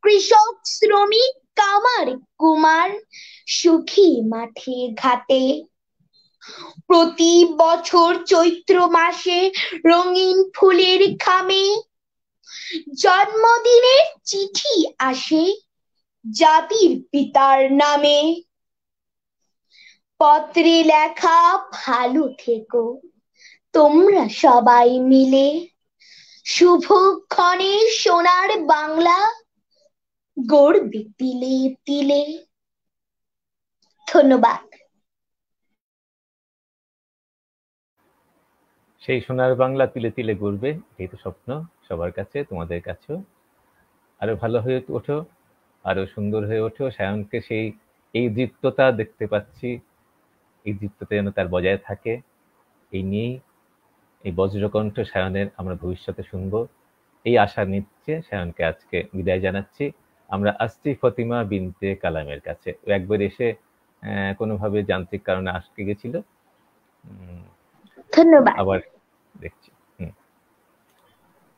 কৃষক শ্রমিক কামার কুমার সুখী মাঠে ঘাটে। প্রতি বছর চৈত্র মাসে রঙিন ফুলের খামে জন্মদিনের চিঠি আসে জাতির পিতার নামে। পত্রে লেখা ভালো থেকো তোমরা সবাই মিলে, শুভক্ষণে সোনার বাংলা গড়বে তিলে তিলে। ধন্যবাদ। সেই সোনার বাংলা তিলে তিলে গড়বে, এই তো স্বপ্ন সবার কাছে, তোমাদের কাছেও। আরো ভালো হয়ে ওঠো, আরো সুন্দর হয়ে ওঠো। সায়নকে সেই এই দীপ্ততা দেখতে পাচ্ছি, এই দীপ্ততা যেন তার বজায় থাকে, এই নিয়েই এই বজ্রকণ্ঠ সায়নের আমরা ভবিষ্যতে শুনবো, এই আশা নিচ্ছে সায়নকে আজকে বিদায় জানাচ্ছি। আমরা আসছি ফতিমা বিনতে কালামের কাছে। ও একবার এসে কোনোভাবে যান্ত্রিক কারণে আটকে গেছিল, ধন্যবাদ। আবার দেখছি।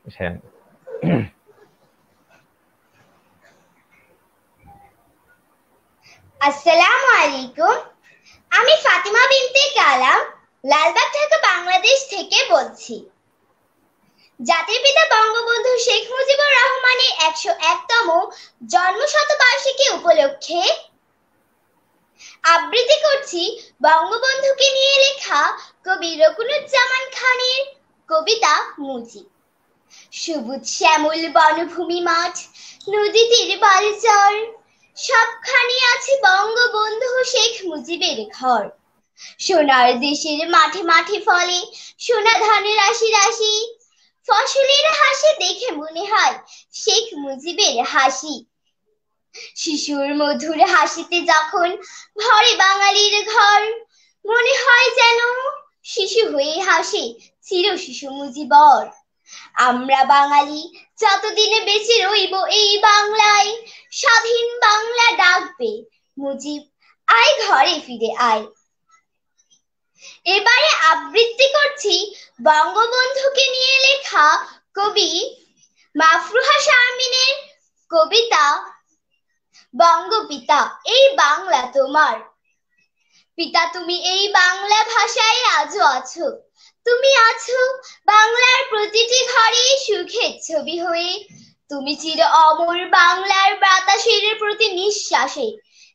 সায়ন। আসসালামু আলাইকুম। আমি ফাতিমা বিনতে কালাম লালবাগ ঢাকা বাংলাদেশ থেকে বলছি। জাতির পিতা বঙ্গবন্ধু শেখ মুজিবুর রহমানের 101তম জন্মশতবার্ষিকী উপলক্ষে আবৃত্তি করছি বঙ্গবন্ধুকে নিয়ে লেখা কবি রকুনুজ্জামান খানের কবিতা মুজিব। সবুজ শ্যামল বনভূমি মাঠ, নদী তীর বালুচর, সবখানে আছে বঙ্গবন্ধু শেখ মুজিবের ঘর। সোনার দেশের মাঠে মাঠে ফলে সোনা ধানের রাশি রাশি, ফসলের হাসি দেখে মনে হয় শেখ মুজিবের হাসি। শিশুর মধুর হাসিতে যখন ভরে বাঙালির ঘর, মনে হয় যেন শিশু হয়ে হাসে চির শিশু মুজিবর। আমরা বাঙালি যতদিনে বেঁচে রইব এই বাংলায়, স্বাধীন বাংলা ডাকবে মুজিব আয় ঘরে ফিরে আয়। এবারে আবৃত্তি করছি বঙ্গবন্ধুকে নিয়ে লেখা কবি মাফরুহা শারমিনের কবিতা বঙ্গপিতা এই বাংলা তোমার। পিতা তুমি এই বাংলা ভাষায় আজও আছো, তুমি আছো বাংলার প্রতিটি ঘরে সুখের ছবি হয়ে। তুমি চির অমর বাংলার বাতাসের প্রতি নিঃশ্বাসে,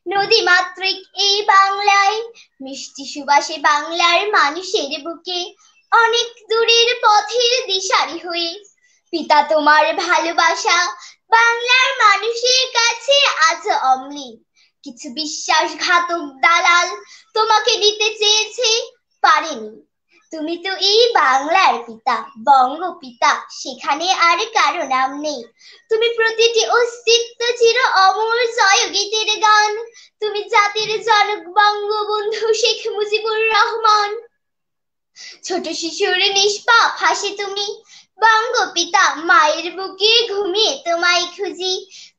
নদী মাতৃক এই বাংলায় মিষ্টি সুবাসে বাংলার মানুষের বুকে, অনেক দূরের পথের দিশারি হয়ে। পিতা তোমার ভালোবাসা বাংলার মানুষের কাছে আজ অমলিন, কিছু বিশ্বাসঘাতক দালাল তোমাকে দিতে চেয়েছে পারেনি। তুমি তো এই বাংলার পিতা বঙ্গপিতা, সেখানে আর কারো নাম নেই। তুমি প্রতিটি অস্তিত্ব চির অমর জয় গীতের গান, তুমি জাতির জনক বঙ্গবন্ধু শেখ মুজিবুর রহমান। ছোট শিশুর নিষ্পাপ হাসি তুমি বঙ্গপিতা, মায়ের বুকে ঘুমিয়ে তোমায় খুঁজি।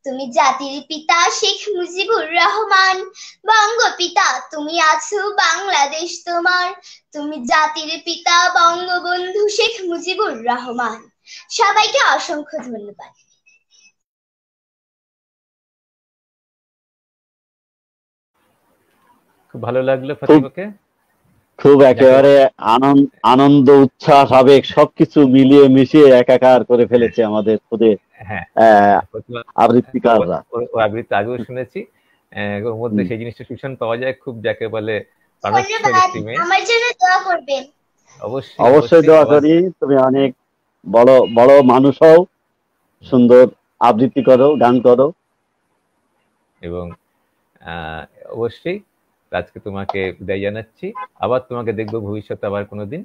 তুমি জাতির পিতা শেখ মুজিবুর রহমান, বঙ্গপিতা তুমি আছো বাংলাদেশ তোমার। তুমি জাতির পিতা বঙ্গবন্ধু শেখ মুজিবুর রহমান। সবাইকে অসংখ্য ধন্যবাদ। খুব ভালো লাগলো ফাতিমাকে। খুব একেবারে আনন্দ উচ্ছ্বাস আবেগ সবকিছু মিলিয়ে মিশিয়ে একাকার করে ফেলেছে আমাদের খুদে আবৃত্তিকাররা। আবৃত্তি আগেও শুনেছি, ওর মধ্যে সেই জিনিসটা ভীষণ পাওয়া যায়, খুব যাকে বলে আমার জন্য দোয়া করবেন। অবশ্যই দোয়া করি। তুমি অনেক বড় বড় মানুষ হও, সুন্দর আবৃত্তি করো, গান করো। এবং অবশ্যই আজকে তোমাকে বিদায় জানাচ্ছি। আবার তোমাকে দেখবো ভবিষ্যতে আবার কোনোদিন।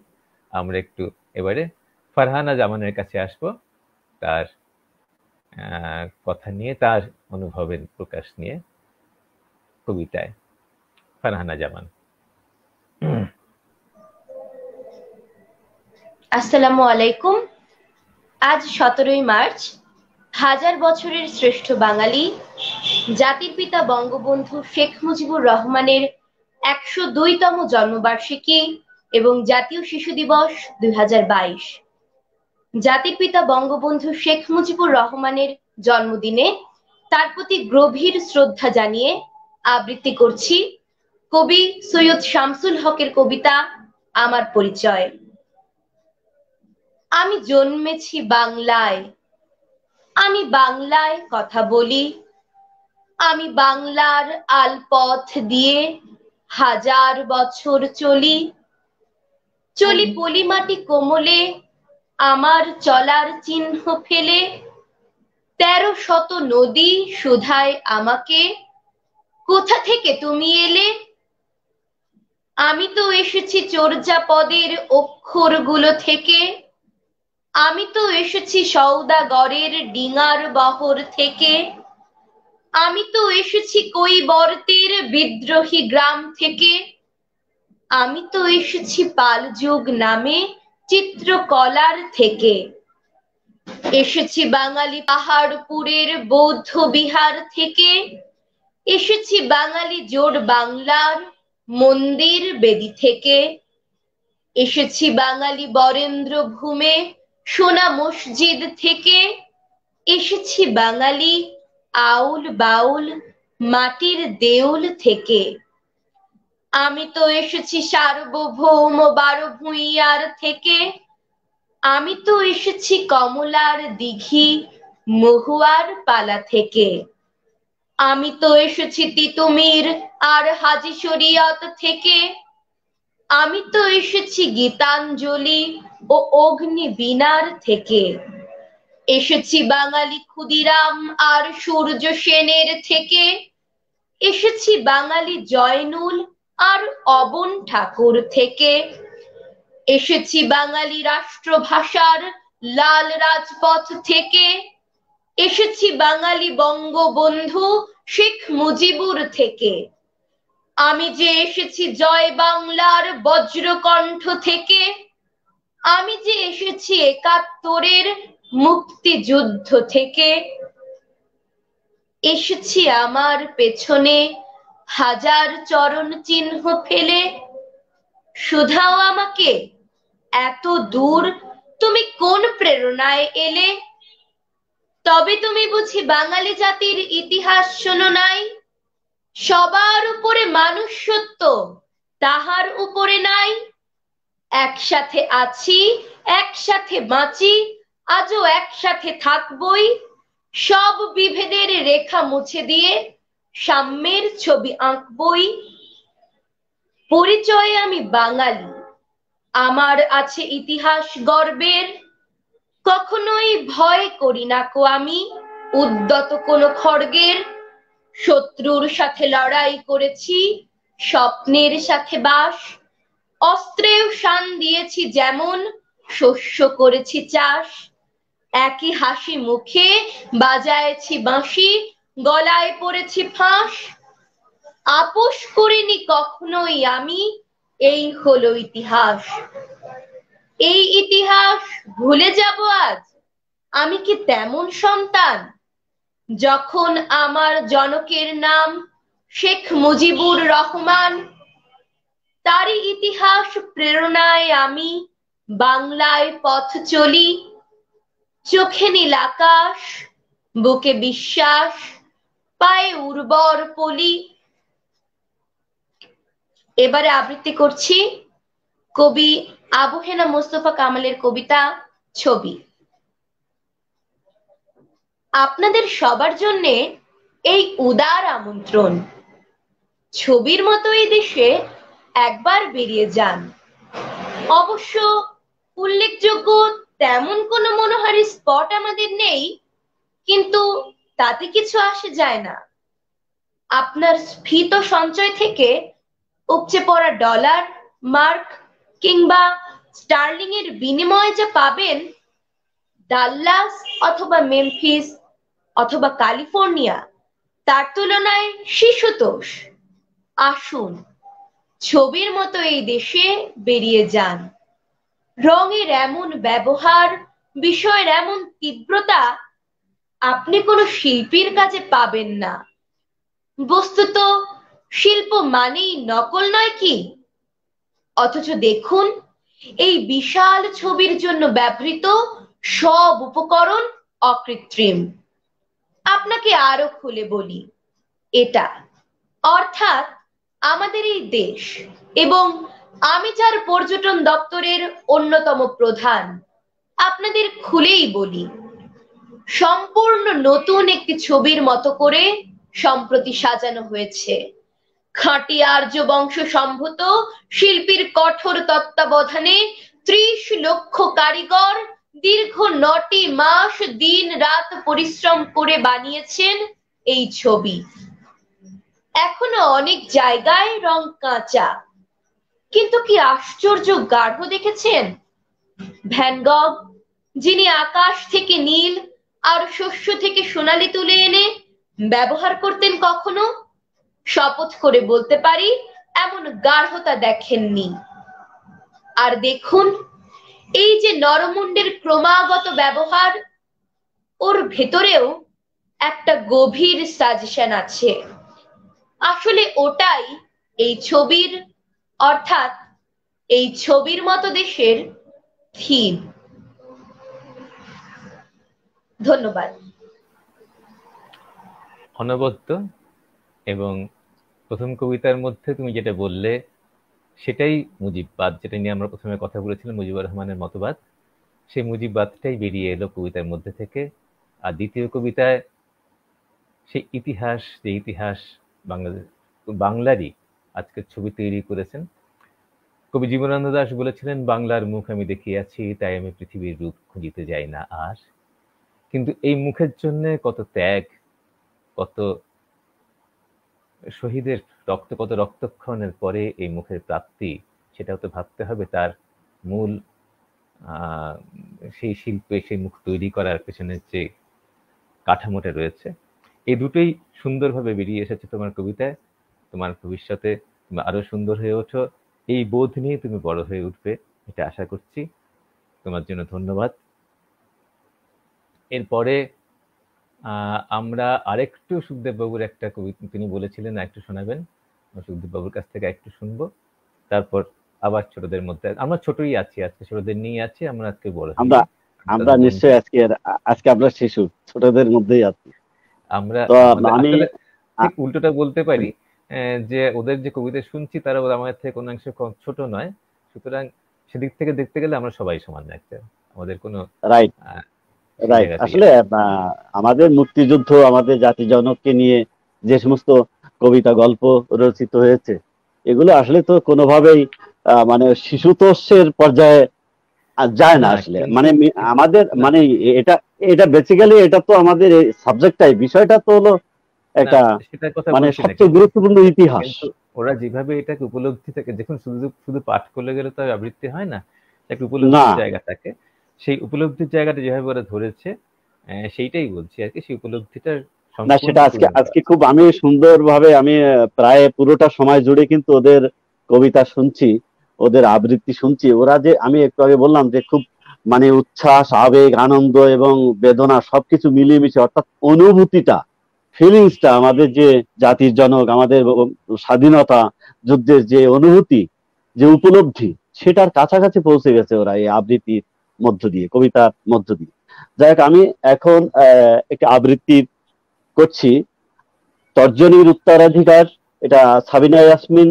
আমরা একটু এবারে ফারহানা জামানের কাছে আসবো, তার কথা নিয়ে, তার অনুভবের প্রকাশ নিয়ে কবিতায়। ফারহানা জামান। আসসালামু আলাইকুম। আজ 17ই মার্চ, হাজার বছরের শ্রেষ্ঠ বাঙালি জাতির পিতা বঙ্গবন্ধু শেখ মুজিবুর রহমানের 102তম জন্মবার্ষিকী এবং জাতীয় শিশু দিবস 2022। জাতির পিতা বঙ্গবন্ধু শেখ মুজিবুর রহমানের জন্মদিনে তার প্রতি গভীর শ্রদ্ধা জানিয়ে আবৃত্তি করছি কবি সৈয়দ শামসুল হকের কবিতা আমার পরিচয়। আমি জন্মেছি বাংলায়, আমি বাংলায় কথা বলি, আমি বাংলার আলপথ দিয়ে হাজার বছর চলি, চলি পলিমাটি কোমলে আমার চলার চিহ্ন ফেলে, 1300 নদী শুধায় আমাকে কোথা থেকে তুমি এলে। আমি তো এসেছি চর্যাপদের অক্ষরগুলো থেকে, আমি তো এসেছি সওদাগরের ডিঙার বহর থেকে, আমি তো এসেছি কৈবর্তের বিদ্রোহী গ্রাম থেকে, আমি তো এসেছি পালযুগ নামে চিত্রকলার থেকে, এসেছি বাঙালি পাহাড়পুরের বৌদ্ধ বিহার থেকে, এসেছি বাঙালি জোড় বাংলার মন্দির বেদি থেকে, এসেছি বাঙালি বরেন্দ্র ভূমে সোনা মসজিদ থেকে, এসেছি বাঙালি আউল বাউল মাটির দেউল থেকে, আমি তো এসেছি সার্বভৌম 12 ভূঁইয়ার থেকে, আমি তো এসেছি কমলার দিঘি মহুয়ার পালা থেকে, আমি তো এসেছি তিতুমির আর হাজি শরিয়ত থেকে, আমি তো এসেছি গীতাঞ্জলি ও অগ্নি বীণার থেকে, এসেছি বাঙালি ক্ষুদিরাম আর সূর্য সেনের থেকে, এসেছি বাঙালি জয়নুল আর অবন ঠাকুর থেকে, এসেছি বাঙালি রাষ্ট্রভাষার লাল রাজপথ থেকে, এসেছি বাঙালি বঙ্গবন্ধু শেখ মুজিবুর থেকে, আমি যে এসেছি জয় বাংলার বজ্রকণ্ঠ থেকে, আমি যে এসেছি ৭১-এর মুক্তিযুদ্ধ থেকে, এসেছি আমার পেছনে হাজার চরণ চিহ্ন ফেলে, শুধাও আমাকে এত দূর তুমি কোন প্রেরণায় এলে, তবে তুমি বুঝি বাঙালি জাতির ইতিহাস শোনো নাই, সবার উপরে মানুষ সত্য তাহার উপরে নাই, একসাথে আছি একসাথে বাঁচি আজও একসাথে থাকবই, সব বিভেদের রেখা মুছে দিয়ে সাম্যের ছবি আঁকবই, পরিচয়ে আমি বাঙালি, আমার আছে ইতিহাস গর্বের, কখনোই ভয় করি না কো আমি উদ্যত কোনো খড়গের, শত্রুর সাথে লড়াই করেছি স্বপ্নের সাথে বাস, অস্ত্রেও শান দিয়েছি যেমন শস্য করেছি চাষ, একই হাসি মুখে বাজায়েছি বাঁশি গলায় পড়েছি ফাঁস, আপোষ করিনি কখনোই আমি, এই হলো ইতিহাস। এই ইতিহাস ভুলে যাব আজ? আমি কি তেমন সন্তান? যখন আমার জনকের নাম শেখ মুজিবুর রহমান, তারই ইতিহাস প্রেরণায় আমি বাংলায় পথ চলি, চোখে নীল আকাশ, বুকে বিশ্বাস, পায়ে উর্বর পলি। এবারে আবৃত্তি করছি কবি আবু হেনা মোস্তফা কামালের কবিতা ছবি। আপনাদের সবার জন্য এই উদার আমন্ত্রণ, ছবির মতো এই দেশে একবার বেরিয়ে যান। অবশ্য উল্লেখযোগ্য তেমন কোনো মনোহারী স্পট আমাদের নেই, কিন্তু তাতে কিছু আসে যায় না। আপনার স্ফীত সঞ্চয় থেকে উপচে পড়া ডলার, মার্ক কিংবা স্টার্লিং এর বিনিময়ে যা পাবেন, ডাল্লাস অথবা মেমফিস অথবা ক্যালিফোর্নিয়া তার তুলনায় শিশুতোষ। আসুন, ছবির মতো এই দেশে বেরিয়ে যান। রঙের এমন ব্যবহার, বিষয়ের এমন তীব্রতা আপনি কোনো শিল্পীর কাছে পাবেন না। বস্তুত শিল্প মানেই নকল নয় কি? অথচ দেখুন, এই বিশাল ছবির জন্য ব্যবহৃত সব উপকরণ অকৃত্রিম। আপনাকে আরো খুলে বলি, এটা অর্থাৎ আমাদের এই দেশ এবং আমি যার পর্যটন দপ্তরের অন্যতম প্রধান, আপনাদের খুলেই বলি, সম্পূর্ণ নতুন একটি ছবির মতো করে সম্প্রতি সাজানো হয়েছে। খাঁটি আর্য বংশ সম্ভূত শিল্পীর কঠোর তত্ত্বাবধানে ৩০ লক্ষ কারিগর দীর্ঘ ৯টি মাস দিন রাত পরিশ্রম করে বানিয়েছেন এই ছবি। এখনো অনেক জায়গায় রং কাঁচা, কিন্তু কি আশ্চর্য গাঢ় দেখেছেন? ভ্যান গগ, যিনি আকাশ থেকে নীল আর শস্য থেকে সোনালি তুলে এনে ব্যবহার করতেন, কখনো শপথ করে বলতে পারি এমন গাঢ়তা দেখেননি। আর দেখুন, এই যে নরমুণ্ডের ক্রমাগত ব্যবহার, ওর ভেতরেও একটা গভীর সাজেশন আছে। আসলে ওটাই এই ছবির, অর্থাৎ এই ছবির মতো দেশের থিম। ধন্যবাদ। অনবদ্য এবং প্রথম কবিতার মধ্যে তুমি যেটা বললে সেটাই মুজিববাদ, যেটা নিয়ে আমরা প্রথমে কথা বলেছিলাম, মুজিবুর রহমানের মতবাদ। সেই মুজিববাদটাই বেরিয়ে এলো কবিতার মধ্যে থেকে। আর দ্বিতীয় কবিতায় সেই ইতিহাস, যে ইতিহাস বাংলারই আজকের ছবি তৈরি করেছেন। কবি জীবনানন্দ দাশ বলেছিলেন, বাংলার মুখ আমি দেখিয়াছি, তাই আমি পৃথিবীর রূপ খুঁজিতে যাই না আর। কিন্তু এই মুখের জন্য কত ত্যাগ, কত শহীদের কত রক্তক্ষরণের পরে এই মুখের প্রাপ্তি, সেটাও তো ভাবতে হবে। তার মূল সেই শিল্পে সেই মুখ তৈরি করার পেছনের যে কাঠামোটা রয়েছে, এই দুটোই সুন্দরভাবে বেরিয়ে এসেছে তোমার কবিতায়। তোমার ভবিষ্যতে তুমি আরো সুন্দর হয়ে ওঠো, এই বোধ নিয়ে তুমি বড় হয়ে উঠবে, এটা আশা করছি। তোমার জন্য ধন্যবাদ। এরপরে আমরা আরেকটু সুখদেব বাবুর একটা কবিতা তিনি বলেছিলেন একটু শোনাবেন, সুখদেব বাবুর কাছ থেকে একটু শুনবো, তারপর আবার ছোটদের মধ্যে। আমরা ছোটই আছি আজকে, ছোটদের নিয়ে আছি আমরা, আজকে বড় আমরা নিশ্চয়ই আজকে আমরা শিশু, ছোটদের মধ্যেই আছি। আমরা আমি ঠিক উল্টোটা বলতে পারি, যে ওদের যে কবিতা শুনছি তারা আমাদের থেকে কোনো অংশে ছোট নয়, সুতরাং সেদিক থেকে দেখতে গেলে আমরা সবাই সমান একটা, আমাদের কোনো রাইট। আসলে আমাদের মুক্তিযুদ্ধ, আমাদের জাতি জনককে নিয়ে যে সমস্ত কবিতা গল্প রচিত হয়েছে, এগুলো আসলে তো কোনোভাবেই মানে শিশুতোষের পর্যায়ে যায় না আসলে। মানে আমাদের মানে এটা বেসিক্যালি এটা তো আমাদের সাবজেক্টটাই, বিষয়টা তো হলো একটা মানে সবচেয়ে গুরুত্বপূর্ণ ইতিহাস। ওরা যেভাবে এটাকে উপলব্ধি থাকে, দেখুন শুধু পাঠ করলে গেলে তো আবৃত্তি হয় না, একটা উপলব্ধির জায়গা থাকে, সেই উপলব্ধির জায়গাটা যেভাবে ওরা ধরেছে সেইটাই বলছি আর কি, সেই উপলব্ধিটার না সেটা আজকে খুব আমি সুন্দরভাবে আমি প্রায় পুরোটা সময় জুড়ে কিন্তু ওদের কবিতা শুনছি, ওদের আবৃত্তি শুনছি। ওরা যে আমি একটু আগে বললাম যে খুব মানে উচ্ছ্বাস, আবেগ, আনন্দ এবং বেদনা সবকিছু মিলিয়ে মিশিয়ে, অর্থাৎ অনুভূতিটা, ফিলিংসটা, আমাদের যে জাতির জনক, আমাদের স্বাধীনতা যুদ্ধের যে অনুভূতি, যে উপলব্ধি, সেটার কাছাকাছি পৌঁছে গেছে ওরা এই আবৃত্তির মধ্য দিয়ে, কবিতার মধ্য দিয়ে। যাই হোক, আমি এখন একটি আবৃত্তি করছি, তর্জনীর উত্তরাধিকার। এটা সাবিনা ইয়াসমিন,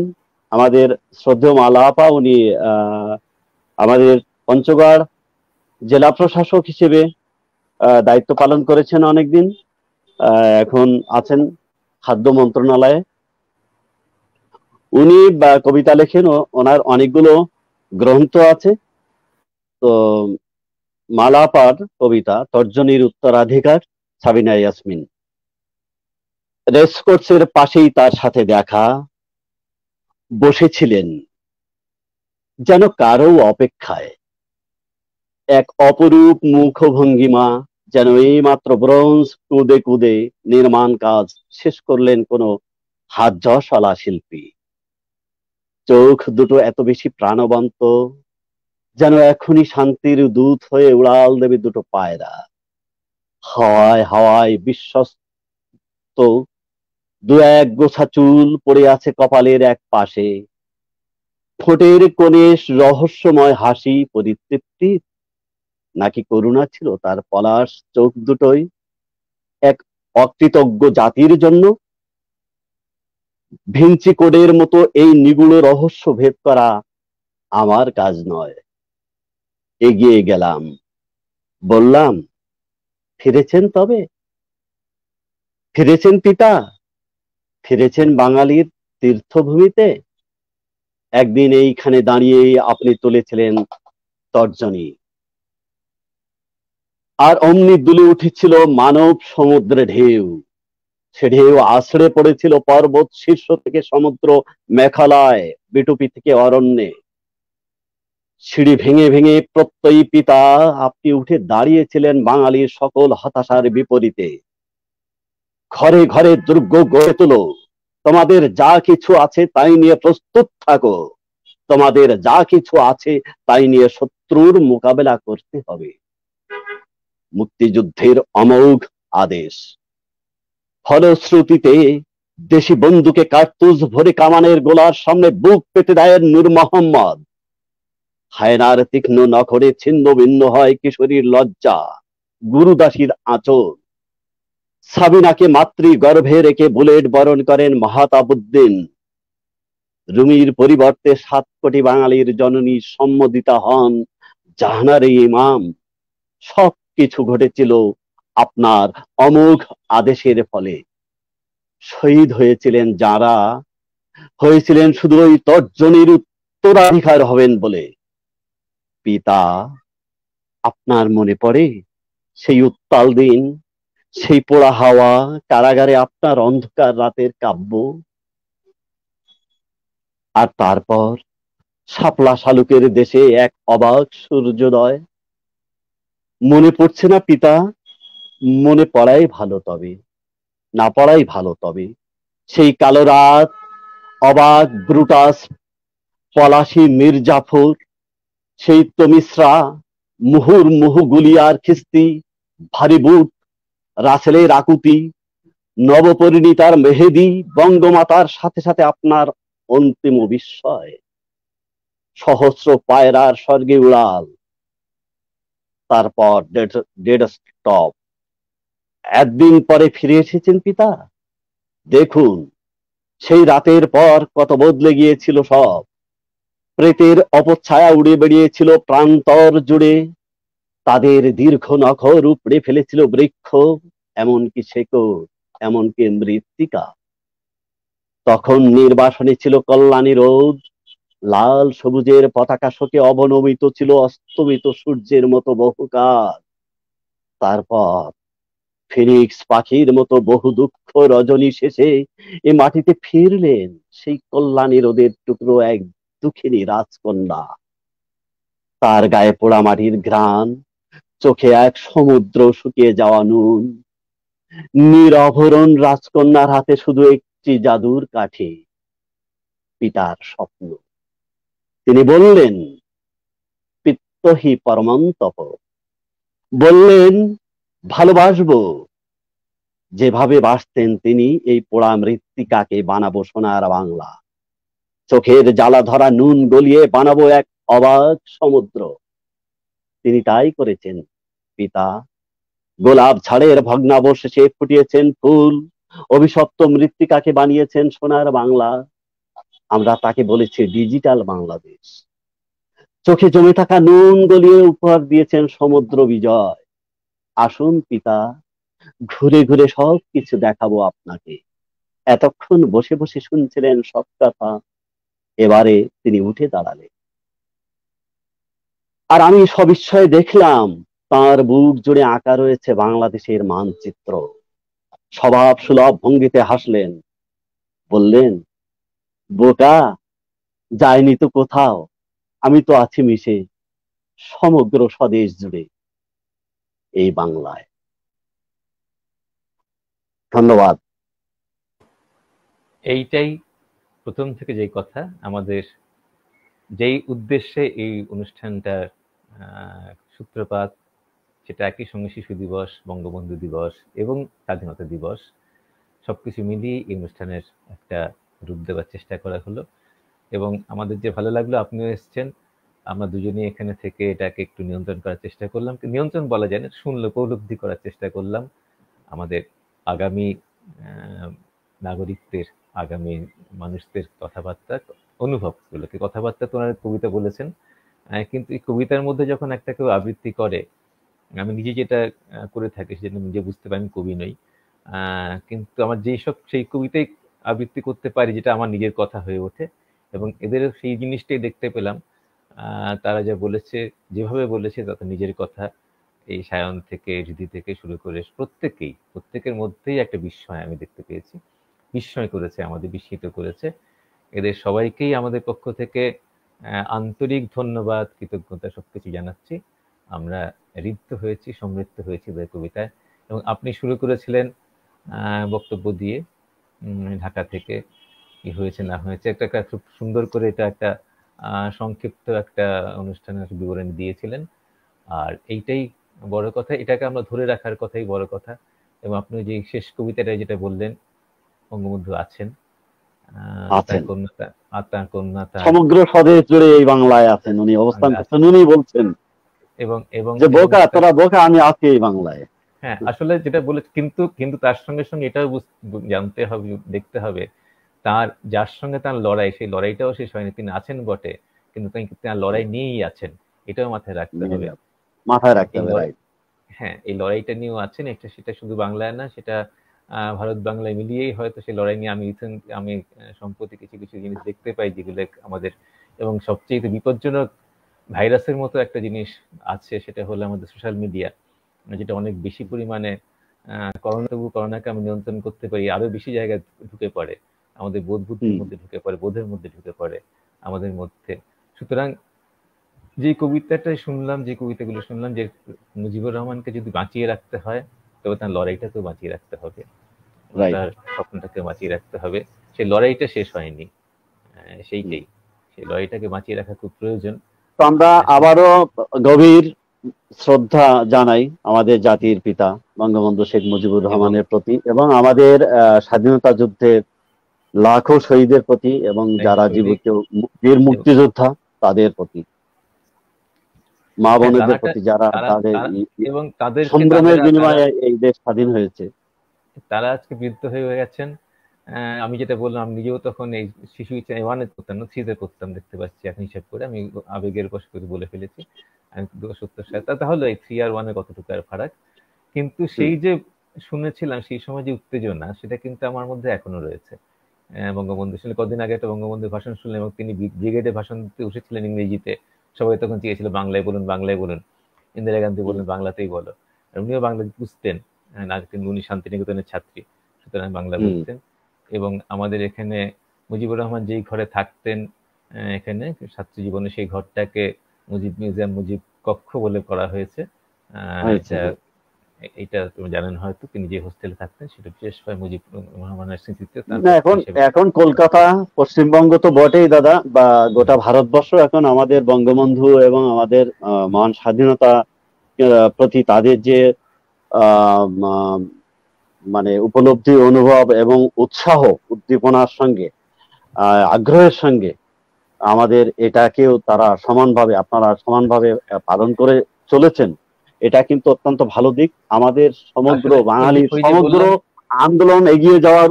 আমাদের শ্রদ্ধেয় মালা আপা, উনি আমাদের পঞ্চগড় জেলা প্রশাসক হিসেবে দায়িত্ব পালন করেছেন অনেকদিন, এখন আছেন খাদ্য মন্ত্রণালয়ে। উনি কবিতা লেখেন, ওনার অনেকগুলো গ্রন্থ আছে। তো মালা আপার কবিতা তর্জনীর উত্তরাধিকার, সাবিনা ইয়াসমিন। রেসকোর্সের পাশেই তার সাথে দেখা, বসেছিলেন যেন কারো অপেক্ষায়, এক অপরূপ মুখভঙ্গিমা, যেন এই মাত্র ব্রোঞ্জ কুদে কুদে নির্মাণ কাজ শেষ করলেন কোনো হাস্যশালা শিল্পী। চোখ দুটো এত বেশি প্রাণবন্ত, যেন এখনই শান্তির দূত হয়ে উড়াল দেবে দুটো পায়রা। হাওয়ায় হাওয়ায় বিশ্বস্ত দু এক গোছা চুল পড়ে আছে কপালের এক পাশে, ঠোঁটের কোণে রহস্যময় হাসি পরিতৃপ্তি, নাকি করুণা ছিল তার পলাশ চোখ দুটোই এক অকৃতজ্ঞ জাতির জন্য? ভিঞ্চি কোডের মতো এই নিগুড় রহস্য ভেদ করা আমার কাজ নয়। এগিয়ে গেলাম, বললাম, ফিরেছেন তবে? ফিরেছেন পিতা? ফিরেছেন বাঙালির তীর্থভূমিতে? একদিন এইখানে দাঁড়িয়ে আপনি তুলেছিলেন তর্জনী, আর অমনি দুলে উঠেছিল মানব সমুদ্রে ঢেউ। সে ঢেউ আছড়ে পড়েছিল পর্বত শীর্ষ থেকে সমুদ্র মেঘালয়, বিটুপি থেকে অরণ্যে। সিঁড়ি ভেঙে ভেঙে প্রত্যয়ী পিতা আপনি উঠে দাঁড়িয়েছিলেন বাঙালির সকল হতাশার বিপরীতে। ঘরে ঘরে দুর্গ গড়ে তোলো, তোমাদের যা কিছু আছে তাই নিয়ে প্রস্তুত থাকো, তোমাদের যা কিছু আছে তাই নিয়ে শত্রুর মোকাবেলা করতে হবে। মুক্তিযুদ্ধের অমোঘ আদেশ। ফলশ্রুতিতে দেশি বন্দুকে কার্তুজ ভরে কামানের গোলার সামনে বুক পেতে দেয় নূর মোহাম্মদ। হায়নার তীক্ষ্ণ নখরে ছিন্ন ভিন্ন হয় কিশোরীর লজ্জা, গুরুদাসীর আঁচল। সাবিনাকে মাতৃ গর্ভে রেখে বুলেট বরণ করেন মাহতাবউদ্দিন। রুমির পরিবর্তে 7 কোটি বাঙালির জননী সম্মোদিতা হন জাহানারে ইমাম। সবকিছু ঘটেছিল আপনার অমোঘ আদেশের ফলে। শহীদ হয়েছিলেন যারা, হয়েছিলেন শুধু ওই তর্জনীর উত্তরাধিকার হবেন বলে। পিতা, আপনার মনে পড়ে সেই উত্তাল দিন, সেই পোড়া হাওয়া, কারাগারে আপনার অন্ধকার রাতের কাব্য? আর তারপর শাপলা শালুকের দেশে এক অবাক সূর্যোদয়। মনে পড়ছে না পিতা? মনে পড়াই ভালো তবে, না পড়াই ভালো তবে। সেই কালো রাত, অবাক ব্রুটাস, পলাশী মির্জাফর, সেই তমিশ্রা, মুহুর্মুহু গুলিয়ার খিস্তি, ভারী বুট, রাসেলের আকুতি, নবপরিণীতার মেহেদি, বঙ্গমাতার সাথে সাথে আপনার অন্তিম বিস্ময়, সহস্র পায়রার স্বর্গে উড়াল, তারপর ডেড স্টপ। একদিন পরে ফিরে এসেছেন পিতা। দেখুন, সেই রাতের পর কত বদলে গিয়েছিল সব। প্রেতের অপচ্ছায়া উড়ে বেরিয়েছিল প্রান্তর জুড়ে, তাদের দীর্ঘ নখর উপড়ে ফেলেছিল বৃক্ষ, এমনকি শেকড়, এমনকি মৃত্তিকা। তখন নির্বাসনে ছিল কল্যাণী রোদ, লাল সবুজের পতাকা শোকে অবনমিত ছিল অস্তমিত সূর্যের মতো বহুকাল। তারপর ফিনিক্স পাখির মতো বহু দুঃখ রজনী শেষে এ মাটিতে ফিরলেন সেই কল্যাণী রোদের টুকরো এক দুঃখিনী রাজকন্যা। তার গায়ে পোড়া মাটির ঘ্রাণ, চোখে এক সমুদ্র শুকিয়ে যাওয়া নুন। নিরভরণ রাজকন্যার হাতে শুধু একটি জাদুর কাঠি, পিতার স্বপ্ন। তিনি বললেন, পিত্তহি পরমন্তপ, বললেন ভালোবাসবো। যেভাবে বাসতেন তিনি, এই পোড়া মৃত্তিকাকে বানাবো সোনার বাংলা। চোখের জ্বালা ধরা নুন গলিয়ে বানাবো এক অবাক সমুদ্র। তিনি তাই করেছেন পিতা। গোলাপ ঝাড়ের ভগ্নাবশেষে ফুটিয়েছেন ফুল, অভিশপ্ত মৃত্তিকাকে বানিয়েছেন সোনার বাংলা। আমরা তাকে বলেছি ডিজিটাল বাংলাদেশ। চোখে জমে থাকা নুন গলিয়ে উপহার দিয়েছেন সমুদ্র বিজয়। আসুন পিতা, ঘুরে ঘুরে সব কিছু দেখাবো আপনাকে। এতক্ষণ বসে বসে শুনছিলেন সব কথা, এবারে তিনি উঠে দাঁড়ালেন। আর আমি সবিস্ময়ে দেখলাম তার বুক জুড়ে আঁকা রয়েছে বাংলাদেশের মানচিত্র। স্বভাব সুলভ ভঙ্গিতে হাসলেন, বললেন, বোকা, যায়নি তো কোথাও, আমি তো আছি মিশে সমগ্র স্বদেশ জুড়ে, এই বাংলায়। ধন্যবাদ। এইটাই প্রথম থেকে যেই কথা, আমাদের যেই উদ্দেশ্যে এই অনুষ্ঠানটার সূত্রপাত, সেটা একই সঙ্গে শিশু দিবস, বঙ্গবন্ধু দিবস এবং স্বাধীনতা দিবস, সবকিছু মিলিয়ে এই অনুষ্ঠানের একটা রূপ দেওয়ার চেষ্টা করা হলো। এবং আমাদের যে ভালো লাগলো, আপনিও এসছেন, আমরা দুজনেই এখানে থেকে এটাকে একটু নিয়ন্ত্রণ করার চেষ্টা করলাম। নিয়ন্ত্রণ বলা যায় না, শুনলো, উপলব্ধি করার চেষ্টা করলাম আমাদের আগামী নাগরিকদের, আগামী মানুষদের কথাবার্তা, অনুভবগুলোকে। কথাবার্তা তো ওনারা কবিতা বলেছেন, কিন্তু এই কবিতার মধ্যে যখন একটা কেউ আবৃত্তি করে, আমি নিজে যেটা করে থাকি সেটা নিজে বুঝতে পারি, আমি কবি নই, কিন্তু আমার যেসব সেই কবিতাই আবৃত্তি করতে পারি যেটা আমার নিজের কথা হয়ে ওঠে, এবং এদেরও সেই জিনিসটাই দেখতে পেলাম। তারা যা বলেছে, যেভাবে বলেছে, তাতে নিজের কথা, এই সায়ন থেকে, হৃদি থেকে শুরু করে প্রত্যেকের মধ্যেই একটা বিস্ময় আমি দেখতে পেয়েছি। বিস্ময় করেছে, আমাদের বিস্মিত করেছে। এদের সবাইকেই আমাদের পক্ষ থেকে আন্তরিক ধন্যবাদ, কৃতজ্ঞতা সবকিছু জানাচ্ছি। আমরা ঋদ্ধ হয়েছি, সমৃদ্ধ হয়েছি এদের কবিতায়। এবং আপনি শুরু করেছিলেন বক্তব্য দিয়ে, ঢাকা থেকে কি হয়েছে না হয়েছে একটা খুব সুন্দর করে এটা একটা সংক্ষিপ্ত একটা অনুষ্ঠানের বিবরণী দিয়েছিলেন। আর এইটাই বড় কথা, এটাকে আমরা ধরে রাখার কথাই বড় কথা। এবং আপনি যে শেষ কবিতাটা যেটা বললেন, বঙ্গবন্ধু আছেন, তার কন্যা সমগ্র স্বদেশ জুড়ে এই বাংলায় আছেন, উনি অবস্থান করছেন, উনি বলছেন এবং যে বোকা, তোরা বোকা, আমি আছি এই বাংলায়। হ্যাঁ, আসলে যেটা বলে, কিন্তু তার সঙ্গে সঙ্গে এটাও জানতে হবে, দেখতে হবে, তার যার সঙ্গে তার লড়াই, সেই লড়াইটাও শেষ হয়নি। তিনি আছেন বটে, কিন্তু তার লড়াই নিয়েই আছেন, এটাও মাথায় রাখতে হবে, মাথায় রাখতে হবে। হ্যাঁ, এই লড়াইটা নিয়েও আছেন, সেটা শুধু বাংলায় না, সেটা ভারত বাংলায় মিলিয়েই হয়তো সেই লড়াই নিয়ে আমি সম্প্রতি কিছু কিছু জিনিস দেখতে পাই যেগুলো আমাদের, এবং সবচেয়ে বিপজ্জনক ভাইরাসের মতো একটা জিনিস আছে, সেটা হলো আমাদের সোশ্যাল মিডিয়া, যেটা অনেক বেশি পরিমাণে করোনাকে আমি নিয়ন্ত্রণ করতে পারি, আরো বেশি জায়গায় ঢুকে পড়ে। আমাদের বোধ বুদ্ধির মধ্যে ঢুকে পড়ে, বোধের মধ্যে ঢুকে পড়ে আমাদের মধ্যে। সুতরাং যে কবিতাটাই শুনলাম, যে কবিতাগুলো শুনলাম, যে মুজিবুর রহমানকে যদি বাঁচিয়ে রাখতে হয় তবে তার লড়াইটাকেও বাঁচিয়ে রাখতে হবে, তার স্বপ্নটাকে বাঁচিয়ে রাখতে হবে। সেই লড়াইটা শেষ হয়নি, সেইটাই, সেই লড়াইটাকে বাঁচিয়ে রাখা খুব প্রয়োজন। তো আমরা আবারও গভীর শ্রদ্ধা জানাই আমাদের জাতির পিতা বঙ্গবন্ধু শেখ মুজিবুর রহমানের প্রতি এবং আমাদের স্বাধীনতা যুদ্ধের লাখো শহীদের প্রতি এবং যারা বীর মুক্তিযোদ্ধা তাদের প্রতি, মা বোনেদের প্রতি, যারা তাদের এবং তাদের সংগ্রামের বিনিময়ে এই দেশ স্বাধীন হয়েছে, তারা আজকে বৃদ্ধ হয়ে গেছেন। আমি যেটা বললাম, নিজেও তখন এই শিশু 1-এ পড়তাম না, 3-তে পড়তাম, দেখতে পাচ্ছি এখন হিসাব করে, আমি আবেগের বশে করে বলে ফেলেছি। আমি 70 সালে, তাহলে এই 3 আর 1-এ কতটুকু আর ফারাক। কিন্তু সেই যে শুনেছিলাম সেই সময় যে উত্তেজনা, সেটা কিন্তু আমার মধ্যে এখনো রয়েছে। বঙ্গবন্ধু শুনে কদিন আগে একটা বঙ্গবন্ধুর ভাষণ শুনলাম এবং তিনি ব্রিগেডে ভাষণ দিতে উঠেছিলেন ইংরেজিতে। সবাই তখন চেয়েছিল বাংলায় বলুন, বাংলায় বলুন। ইন্দিরা গান্ধী বললেন বাংলাতেই বলো। আর উনিও বাংলা বুঝতেন, উনি শান্তিনিকেতনের ছাত্রী, সুতরাং বাংলা বুঝতেন। এবং আমাদের এখানে মুজিবুর রহমান যেই ঘরে থাকতেন, এখানে ছাত্র জীবনে, সেই ঘরটাকে মুজিব মিউজিয়াম, মুজিব কক্ষ বলে করা হয়েছে। এটা তুমি জানেন হয়তো, তিনি যে হোস্টেলে থাকতেন সেটা বিশেষভাবে মুজিব রহমানের স্মৃতিতে। এখন কলকাতা, পশ্চিমবঙ্গ তো বটেই দাদা, বা গোটা ভারতবর্ষ এখন আমাদের বঙ্গবন্ধু এবং আমাদের মহান স্বাধীনতা প্রতি তাদের যে মানে উপলব্ধি, অনুভব এবং উৎসাহ, উদ্দীপনার সঙ্গে, আগ্রহের সঙ্গে আমাদের এটাকেও তারা সমানভাবে, আপনারা সমানভাবে পালন করে চলেছেন। এটা কিন্তু অত্যন্ত ভালো দিক। আমাদের সমগ্র বাঙালির সমগ্র আন্দোলন এগিয়ে যাওয়ার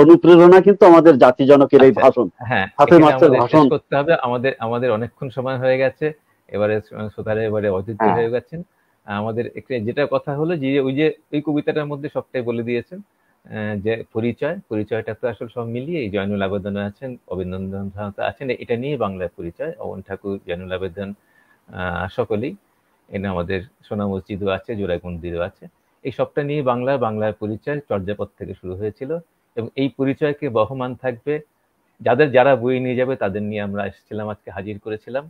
অনুপ্রেরণা কিন্তু আমাদের জাতি জনকের এই ভাষণ, হাতে মাত্র ভাষণ করতে হবে। আমাদের অনেকক্ষণ সময় হয়ে গেছে, এবারে শ্রোতারা এবারে অতিথি হয়ে গেছেন। আমাদের যেটা কথা হলো যে ওই কবিতাটার মধ্যে সবটাই বলে দিয়েছেন, যে পরিচয়টা তো আসলে সব মিলিয়ে জয়নুল আবেদন আছেন, অভিনন্দন আছেন, এটা নিয়ে বাংলার পরিচয়। অবন ঠাকুর, জয়নুল আবেদন, সকলেই এনে আমাদের সোনা মসজিদও আছে, জোড়াই মন্দিরও আছে। এই সবটা নিয়ে বাংলার পরিচয় চর্যাপদ থেকে শুরু হয়েছিল এবং এই পরিচয়কে বহমান থাকবে। যারা বই নিয়ে যাবে তাদের নিয়ে আমরা এসেছিলাম, আজকে হাজির করেছিলাম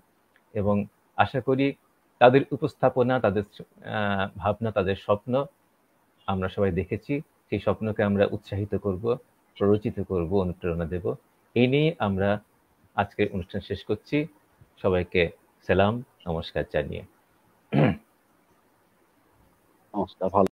এবং আশা করি তাদের উপস্থাপনা, তাদের ভাবনা, তাদের স্বপ্ন আমরা সবাই দেখেছি। সেই স্বপ্নকে আমরা উৎসাহিত করব, প্ররোচিত করব, অনুপ্রেরণা দেব। এই নিয়ে আমরা আজকের অনুষ্ঠান শেষ করছি। সবাইকে সালাম, নমস্কার জানিয়ে। নমস্কার। ভালো।